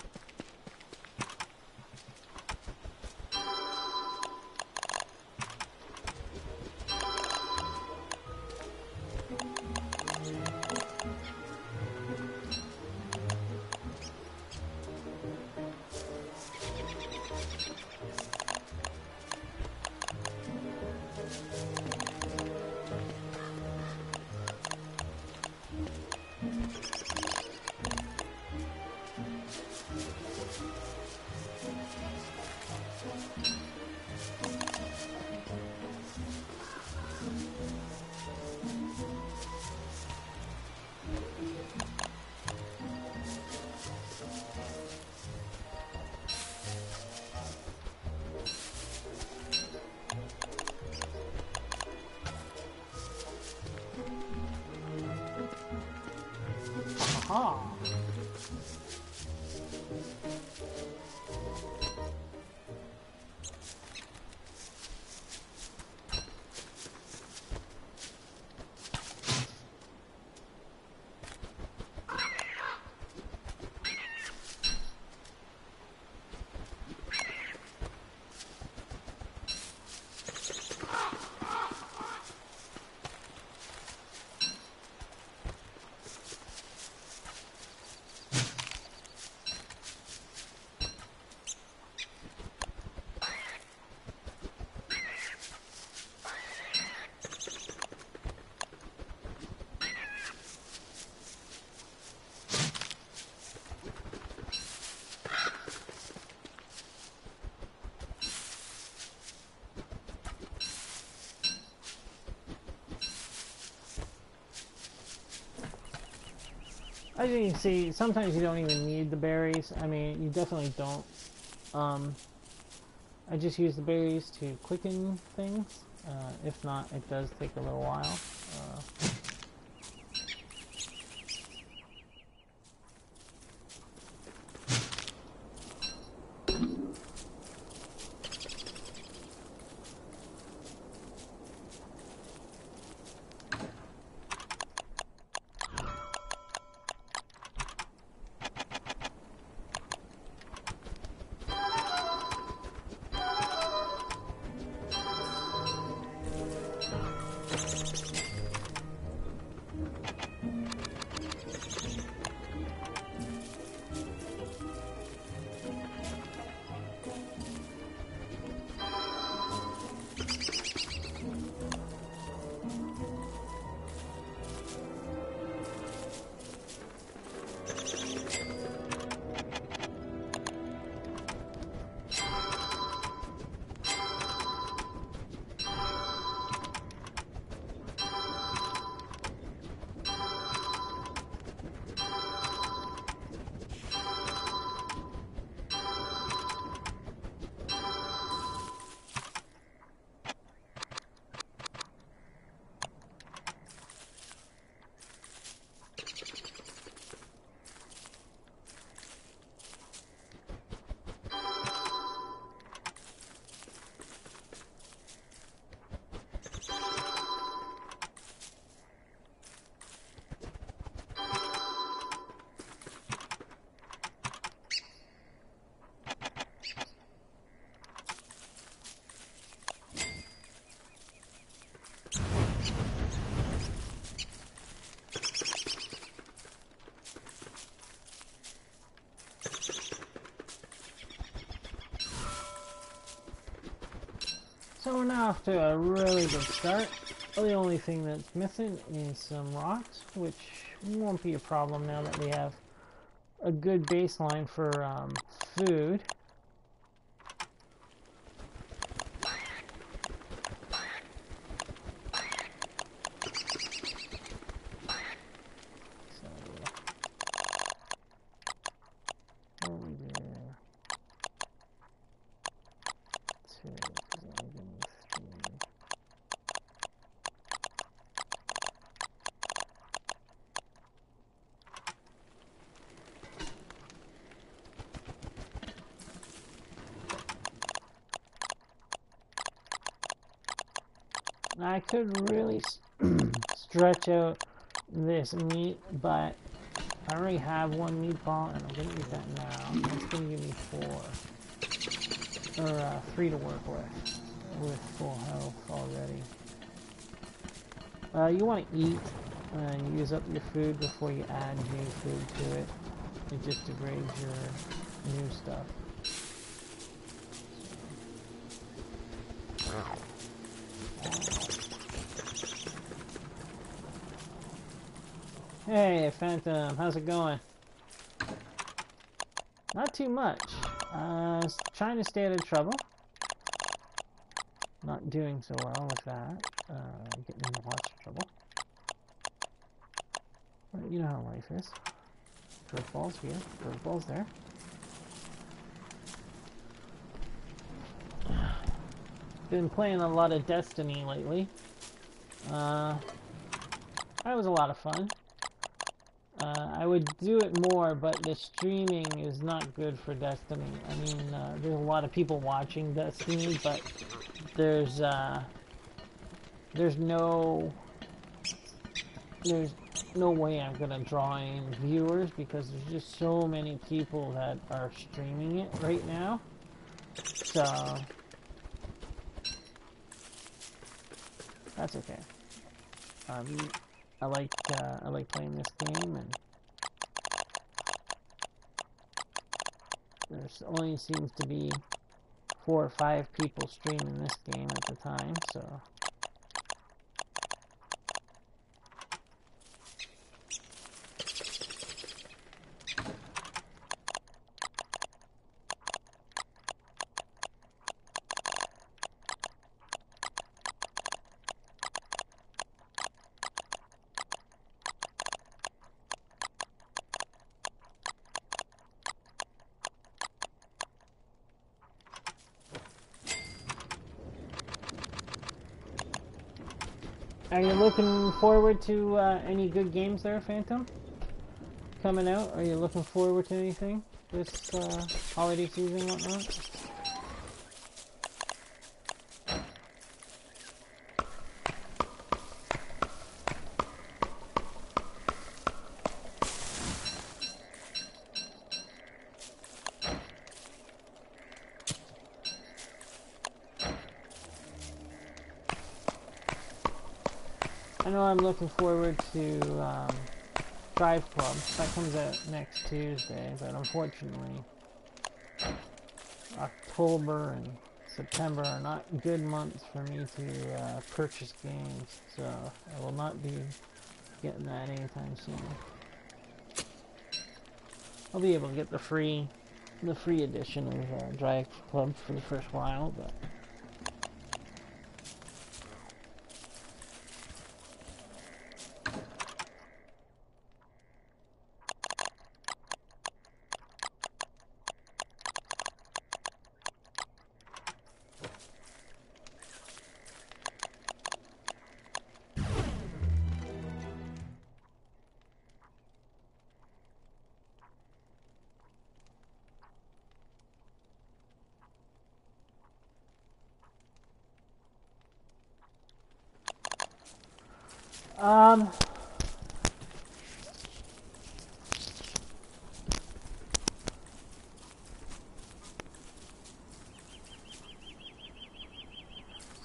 Aha! as you can see, sometimes you don't even need the berries. I mean, you definitely don't. I just use the berries to quicken things. If not, it does take a little while. So we're now off to a really good start. The only thing that's missing is some rocks, which won't be a problem now that we have a good baseline for food. I could really stretch out this meat, but I already have one meatball, and I'm going to eat that now. That's going to give me 4, or 3 to work with full health already. You want to eat and use up your food before you add new food to it. It just degrades your new stuff. Hey, Phantom, how's it going? Not too much. Trying to stay out of trouble. Not doing so well with that. Getting into lots of trouble. But you know how life is. Curveballs here, curveballs there. Been playing a lot of Destiny lately. That was a lot of fun. I would do it more, but the streaming is not good for Destiny. I mean, there's a lot of people watching Destiny, but there's no way I'm gonna draw in viewers because there's just so many people that are streaming it right now. So that's okay. I like playing this game, and there only seems to be 4 or 5 people streaming this game at the time, so. Are you looking forward to any good games there, Phantom? Coming out? Are you looking forward to anything this holiday season and whatnot? I know I'm looking forward to Drive Club. That comes out next Tuesday, but unfortunately October and September are not good months for me to purchase games, so I will not be getting that anytime soon. I'll be able to get the free edition of Drive Club for the first while, but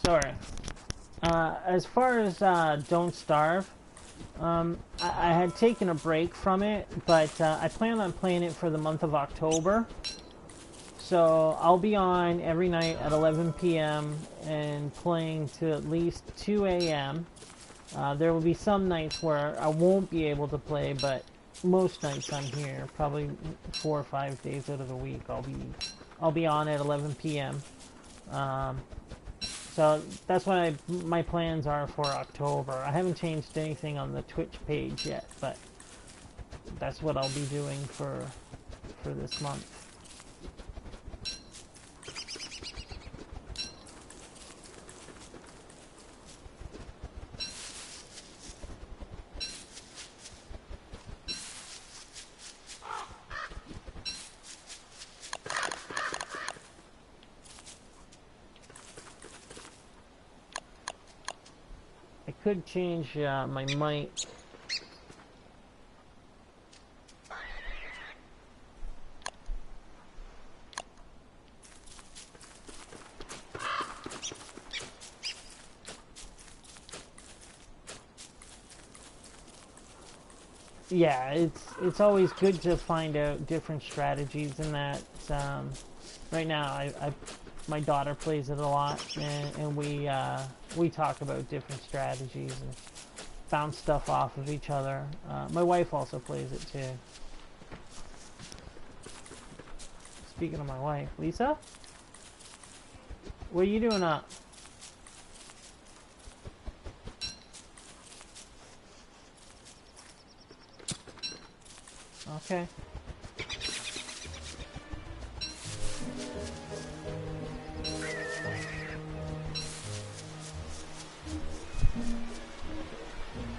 sorry. As far as Don't Starve, I had taken a break from it, but I plan on playing it for the month of October. So I'll be on every night at 11 p.m. and playing to at least 2 a.m. There will be some nights where I won't be able to play, but most nights I'm here. Probably 4 or 5 days out of the week I'll be on at 11 p.m. So that's what my plans are for October. I haven't changed anything on the Twitch page yet, but that's what I'll be doing for this month. I could change my mic. Yeah, it's always good to find out different strategies in that. Right now, my daughter plays it a lot, and we talk about different strategies and bounce stuff off of each other. My wife also plays it too. Speaking of my wife, Lisa, what are you doing up? Okay.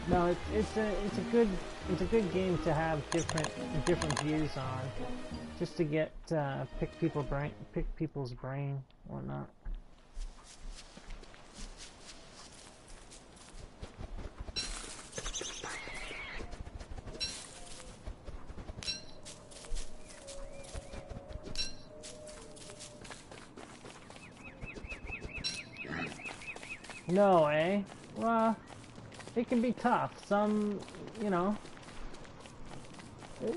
No, it's a good game to have different views on, just to get pick people's brain, whatnot. No, eh? Well, it can be tough. Some, you know,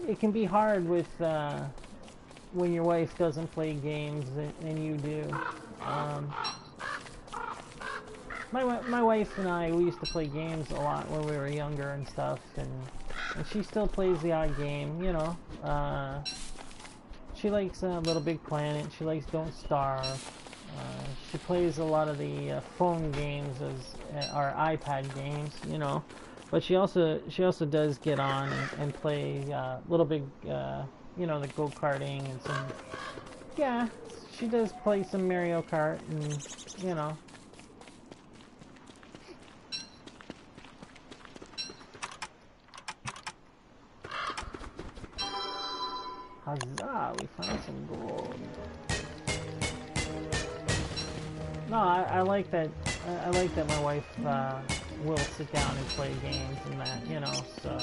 it can be hard with when your wife doesn't play games and you do. My wife and I, we used to play games a lot when we were younger and stuff, and she still plays the odd game, you know. She likes Little Big Planet. She likes Don't Starve. She plays a lot of the phone games or iPad games, you know. But she also does get on and play Little Big, you know, the go-karting and some. Yeah, she does play some Mario Kart and, you know. Ah, we found some gold. No, I like that. I like that my wife will sit down and play games and that, you know. So.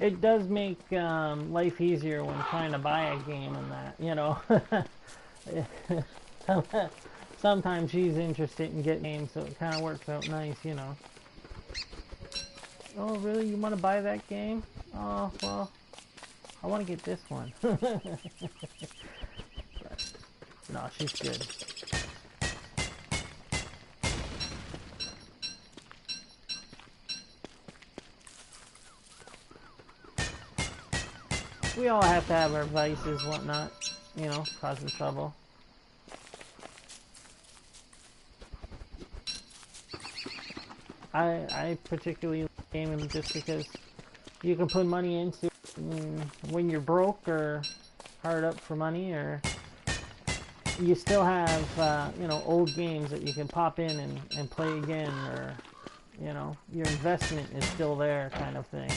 It does make life easier when trying to buy a game and that, you know. Sometimes she's interested in getting games, so it kind of works out nice, you know. Oh, really? You want to buy that game? Oh, well, I want to get this one. No, she's good. We all have to have our vices, whatnot, you know, causing trouble. I particularly like gaming just because you can put money into it when you're broke or hard up for money, or you still have, you know, old games that you can pop in and play again, or, you know, your investment is still there kind of thing.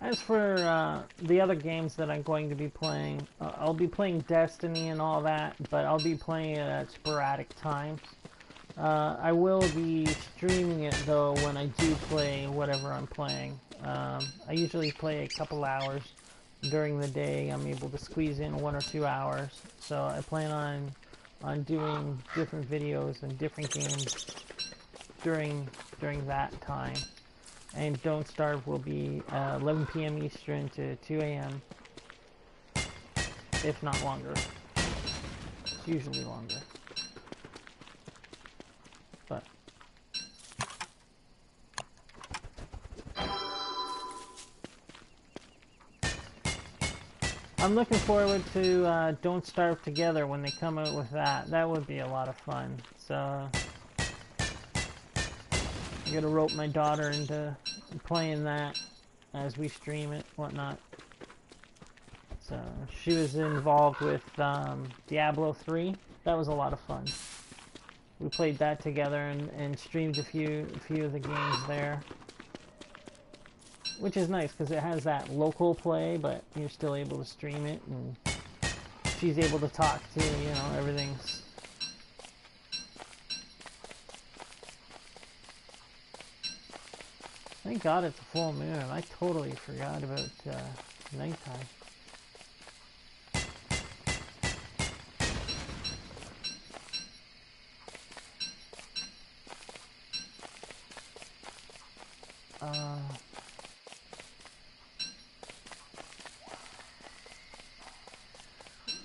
As for the other games that I'm going to be playing, I'll be playing Destiny and all that, but I'll be playing it at sporadic times. I will be streaming it though when I do play whatever I'm playing. I usually play a couple hours during the day. I'm able to squeeze in 1 or 2 hours, so I plan on doing different videos and different games during that time. And Don't Starve will be 11 p.m. Eastern to 2 a.m. if not longer. It's usually longer. But I'm looking forward to Don't Starve Together when they come out with that. That would be a lot of fun. So I'm gonna rope my daughter into playing that as we stream it, whatnot. So she was involved with Diablo 3. That was a lot of fun. We played that together and streamed a few of the games there, which is nice because it has that local play, but you're still able to stream it, and she's able to talk to, you know, everything's. Thank God it's a full moon. I totally forgot about nighttime.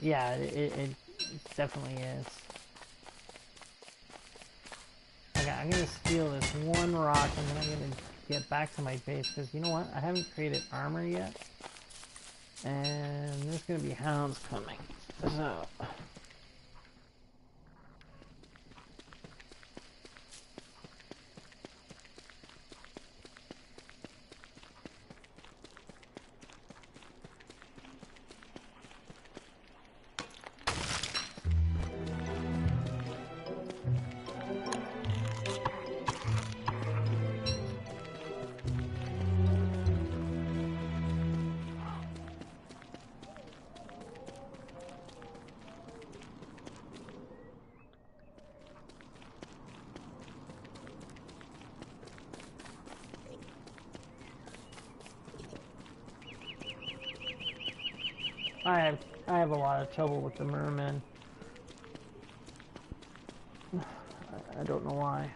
Yeah, it definitely is. Okay, I'm gonna steal this one rock, and then I'm gonna get back to my base, because you know what? I haven't created armor yet, and there's gonna be hounds coming. So I have a lot of trouble with the mermen. don't know why.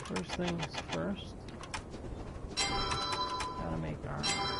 First things first, gotta make armor.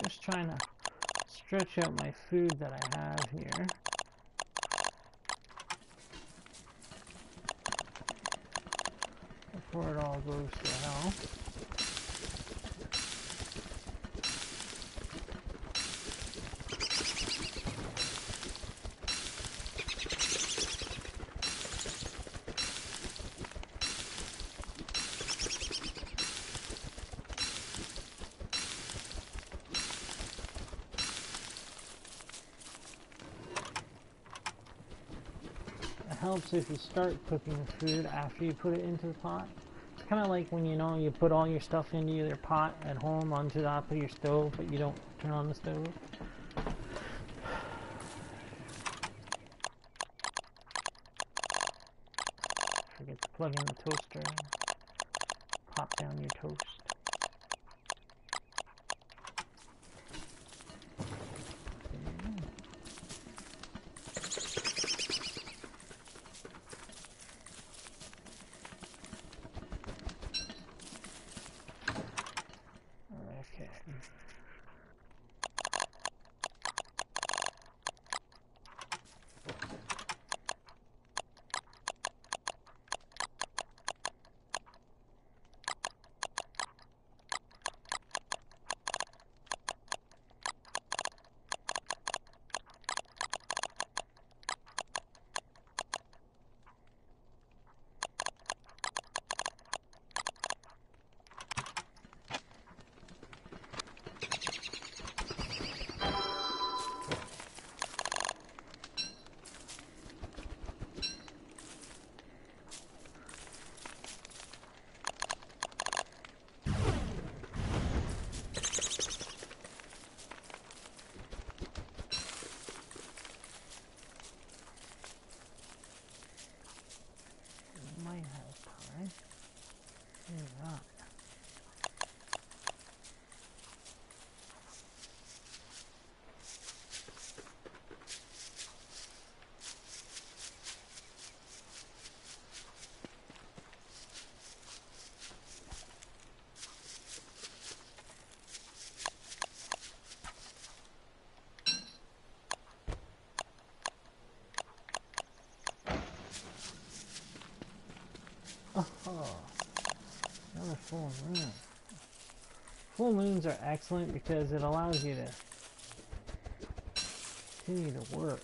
Just trying to stretch out my food that I have here. Before it all goes to hell. Helps if you start cooking the food after you put it into the pot. It's kind of like when you put all your stuff into your pot at home onto the top of your stove, but you don't turn on the stove. Forget to plug in the toaster. Pop down your toast. Oh, another full moon. Full moons are excellent because it allows you to continue to work.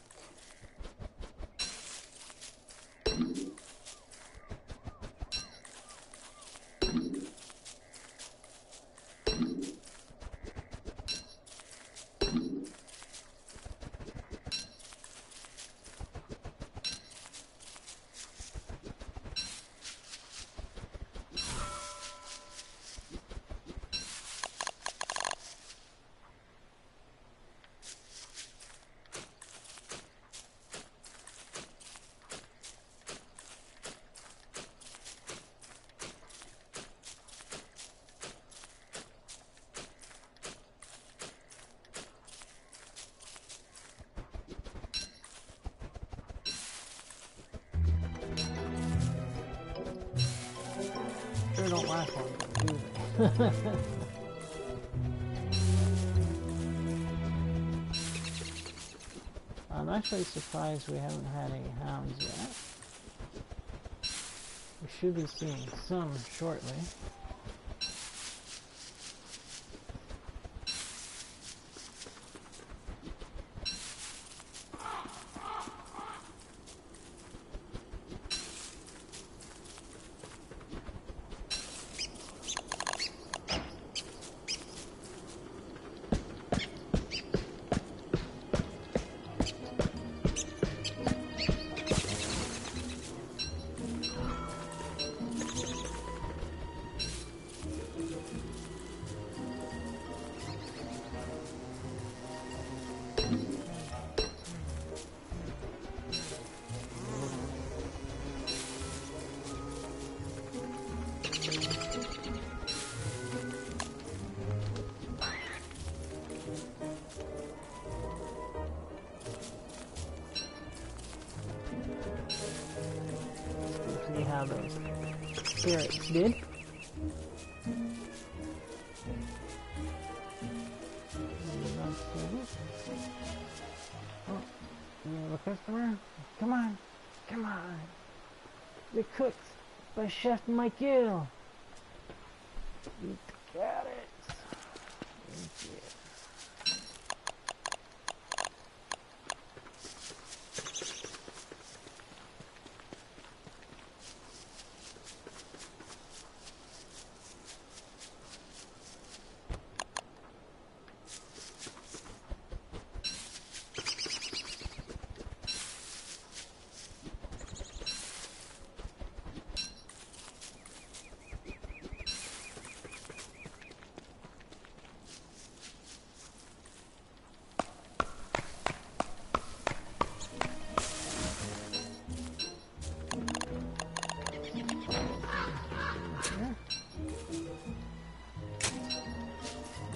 Sure don't last long, do they? I'm actually surprised we haven't had any hounds yet. We should be seeing some shortly. how those carrots did. Oh, you have a customer? Come on, come on. They're cooked by Chef Michael. Eat the carrots. Thank you.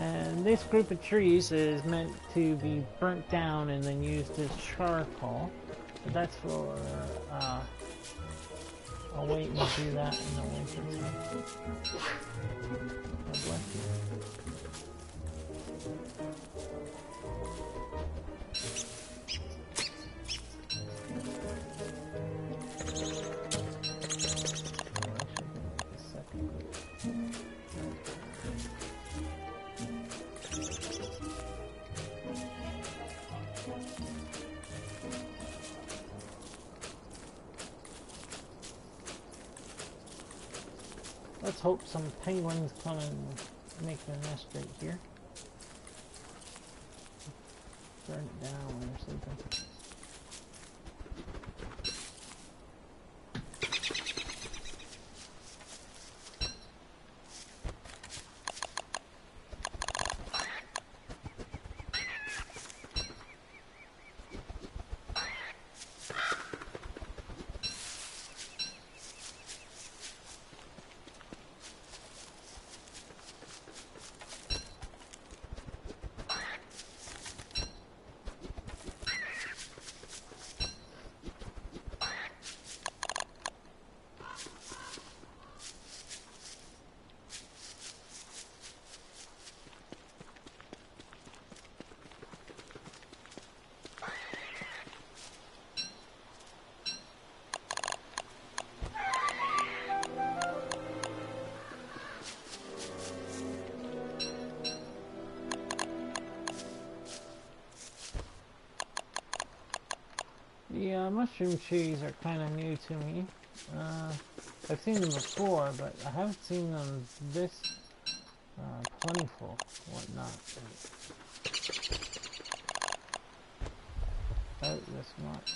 And this group of trees is meant to be burnt down and then used as charcoal. But that's for, I'll wait and do that in the winter time. God bless you. Let's hope some penguins come and make their nest right here. Burn it down when they're sleeping. The mushroom trees are kind of new to me. I've seen them before, but I haven't seen them this plentiful and whatnot. About this much.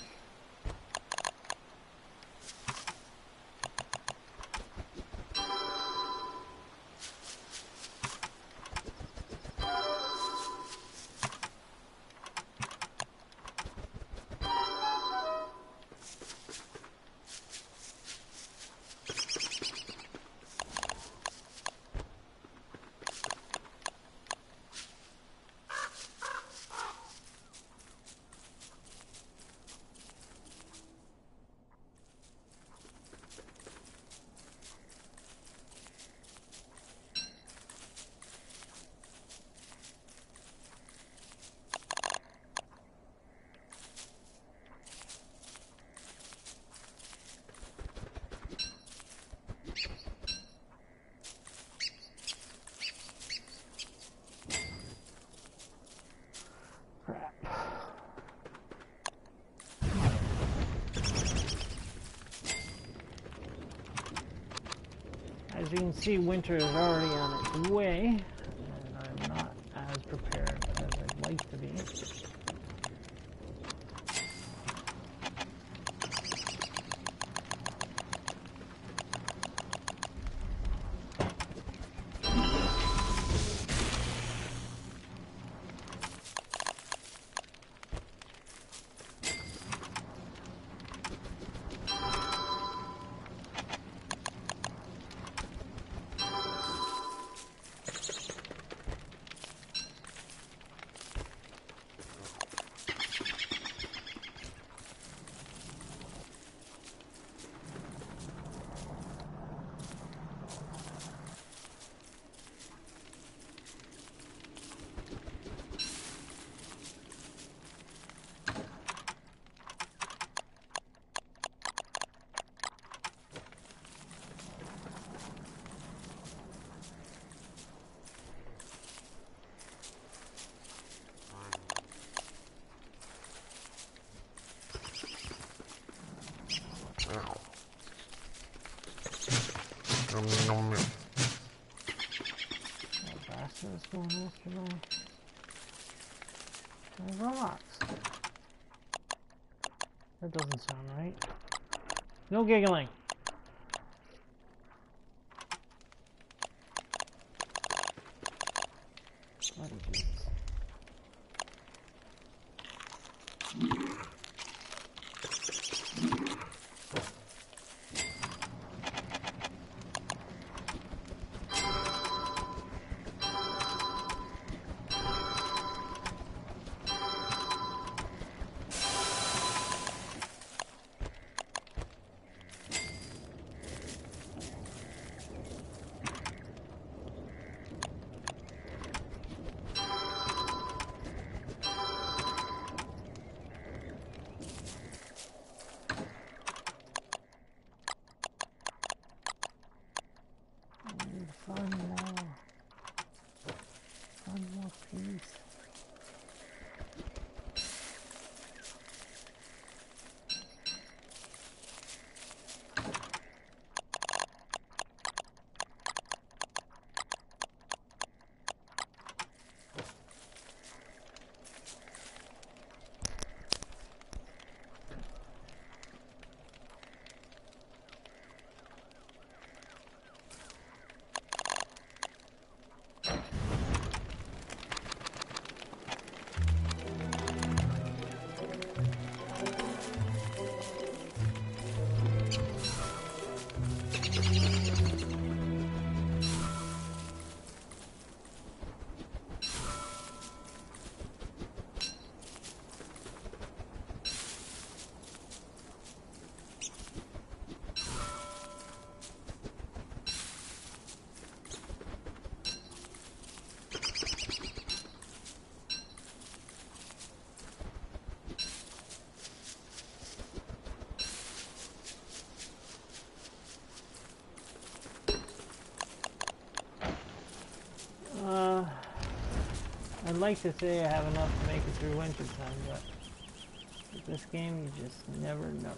As you can see, winter is already on its way, and I'm not as prepared as I'd like to be. Rocks. That doesn't sound right. No giggling. Bloody Jesus. Find more peace. I'd like to say I have enough to make it through winter time, but with this game you just never know.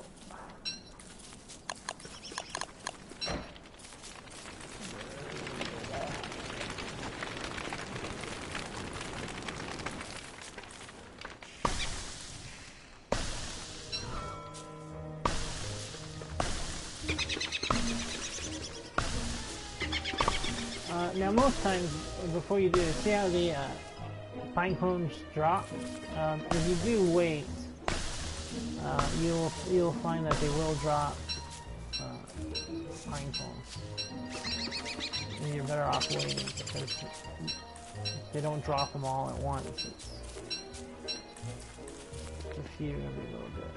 Now most times before you do this, see how the pine cones drop? If you do wait, you'll find that they will drop pine cones. And you're better off waiting because if they don't drop them all at once. It's a few every little bit.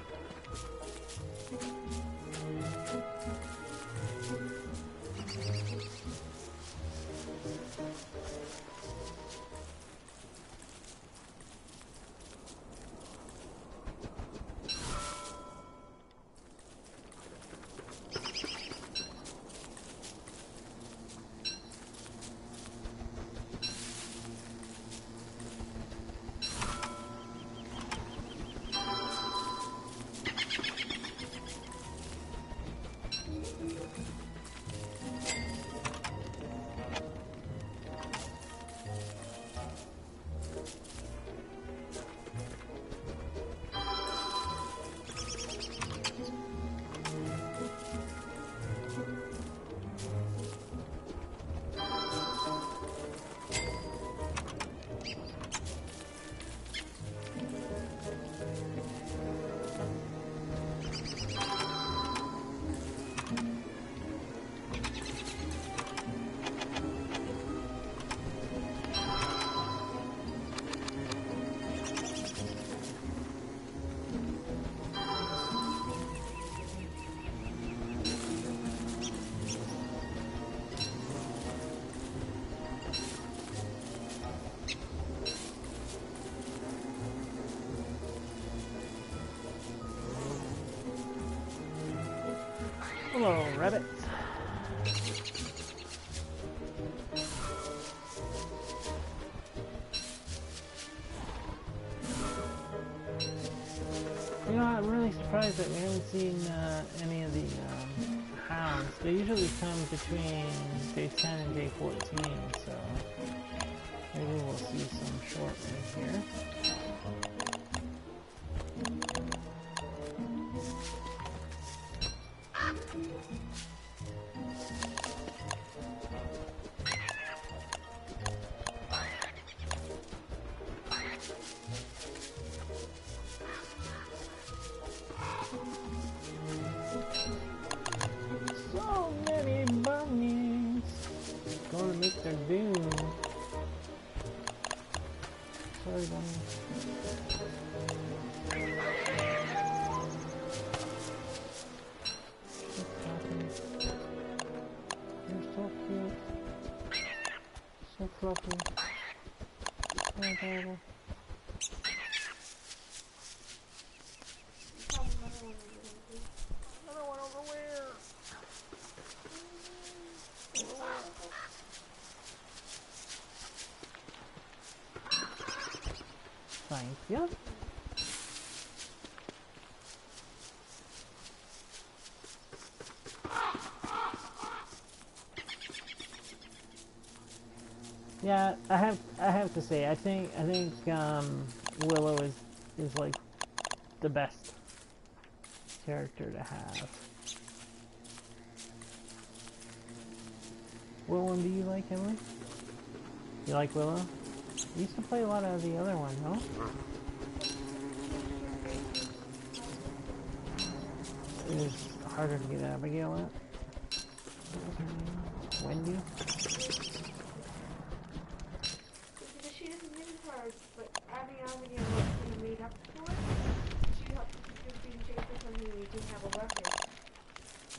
Hello, rabbits. You know, I'm really surprised that we haven't seen any of the hounds. They usually come between day 10 and day 14, so maybe we'll see some shortly here. Sorry, Bunny. You're so cute. So fluffy. So adorable. Another one over where? Thank you. Yeah, I have to say, I think Willow is like the best character to have. What one do you like, Emily? You like Willow? You used to play a lot of the other one, no? It was harder to get Abigail at. Wendy? She doesn't mean hard, but Abigail made up for it. She helped just being chased when he didn't have a weapon.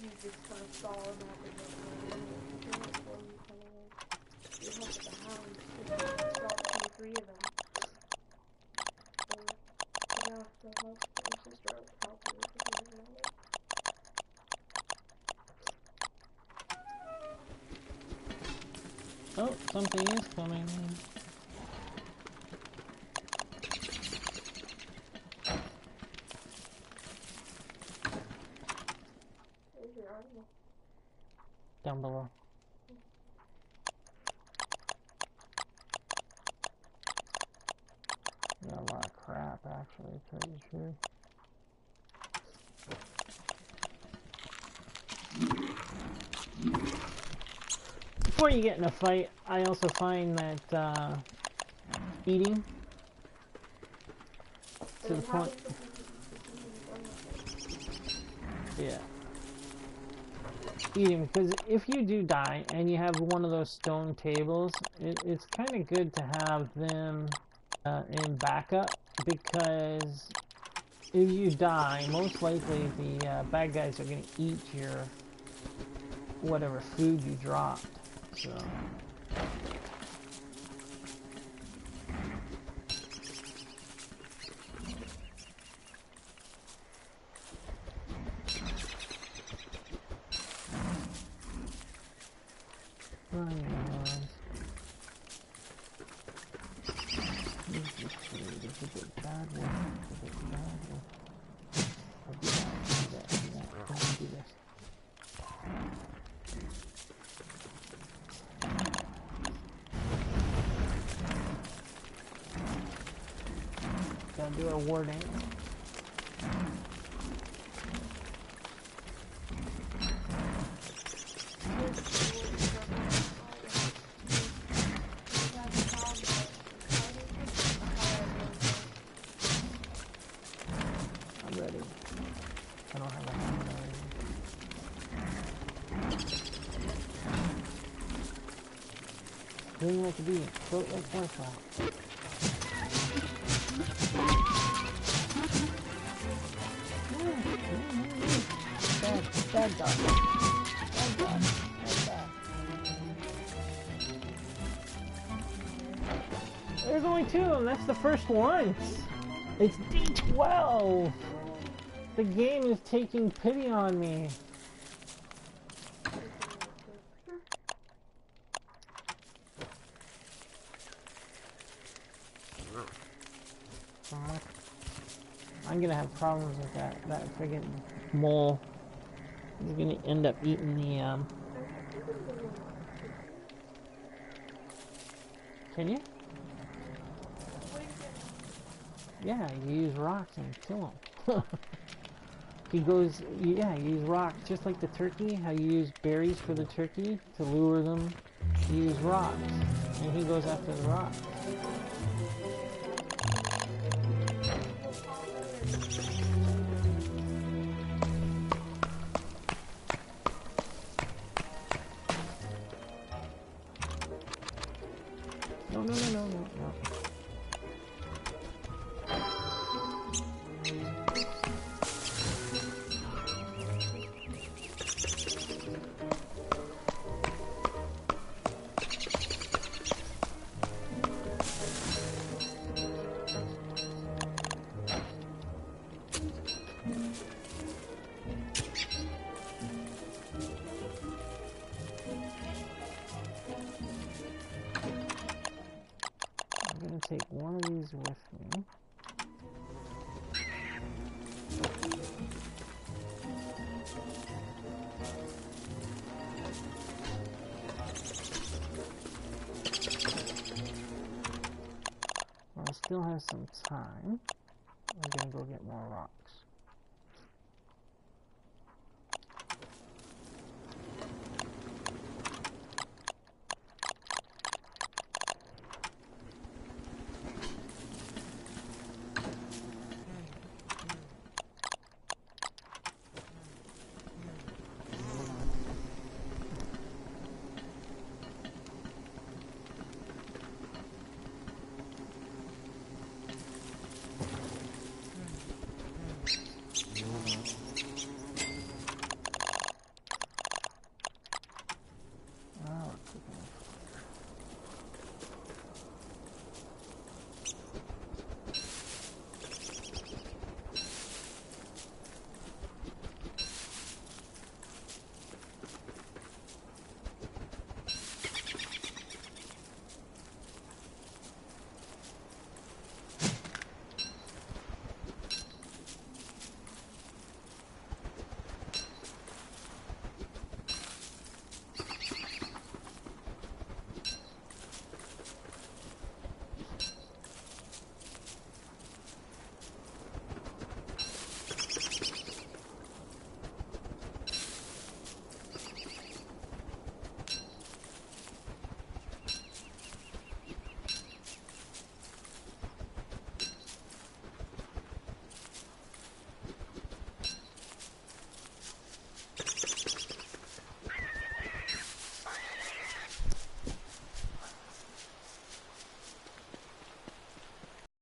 He just kind of stalled and had to go you help with the hounds. Stalled 2 or 3 of them. So now still help your sister help you with the Oh, something is coming. Where's your animal? Down below. Got a lot of crap, actually, to tell you the truth. Before you get in a fight, I also find that eating to the point. Yeah. Eating, because if you do die and you have one of those stone tables, it's kind of good to have them in backup, because if you die, most likely the bad guys are going to eat your whatever food you dropped. So gotta do our warding. I'm ready. I don't have a hammer already. Doing like a bee. Float like waterfall. Bad dog. Bad dog. Bad dog. There's only 2 of them. That's the first one. It's D12. The game is taking pity on me. I'm gonna have problems with that friggin' mole. He's gonna end up eating the Can you? Yeah, you use rocks and kill him. He goes, yeah, you use rocks, just like the turkey, how you use berries for the turkey to lure them. You use rocks, and he goes after the rocks. No. stays with me. Well, I still have some time. I'm gonna go get more rocks.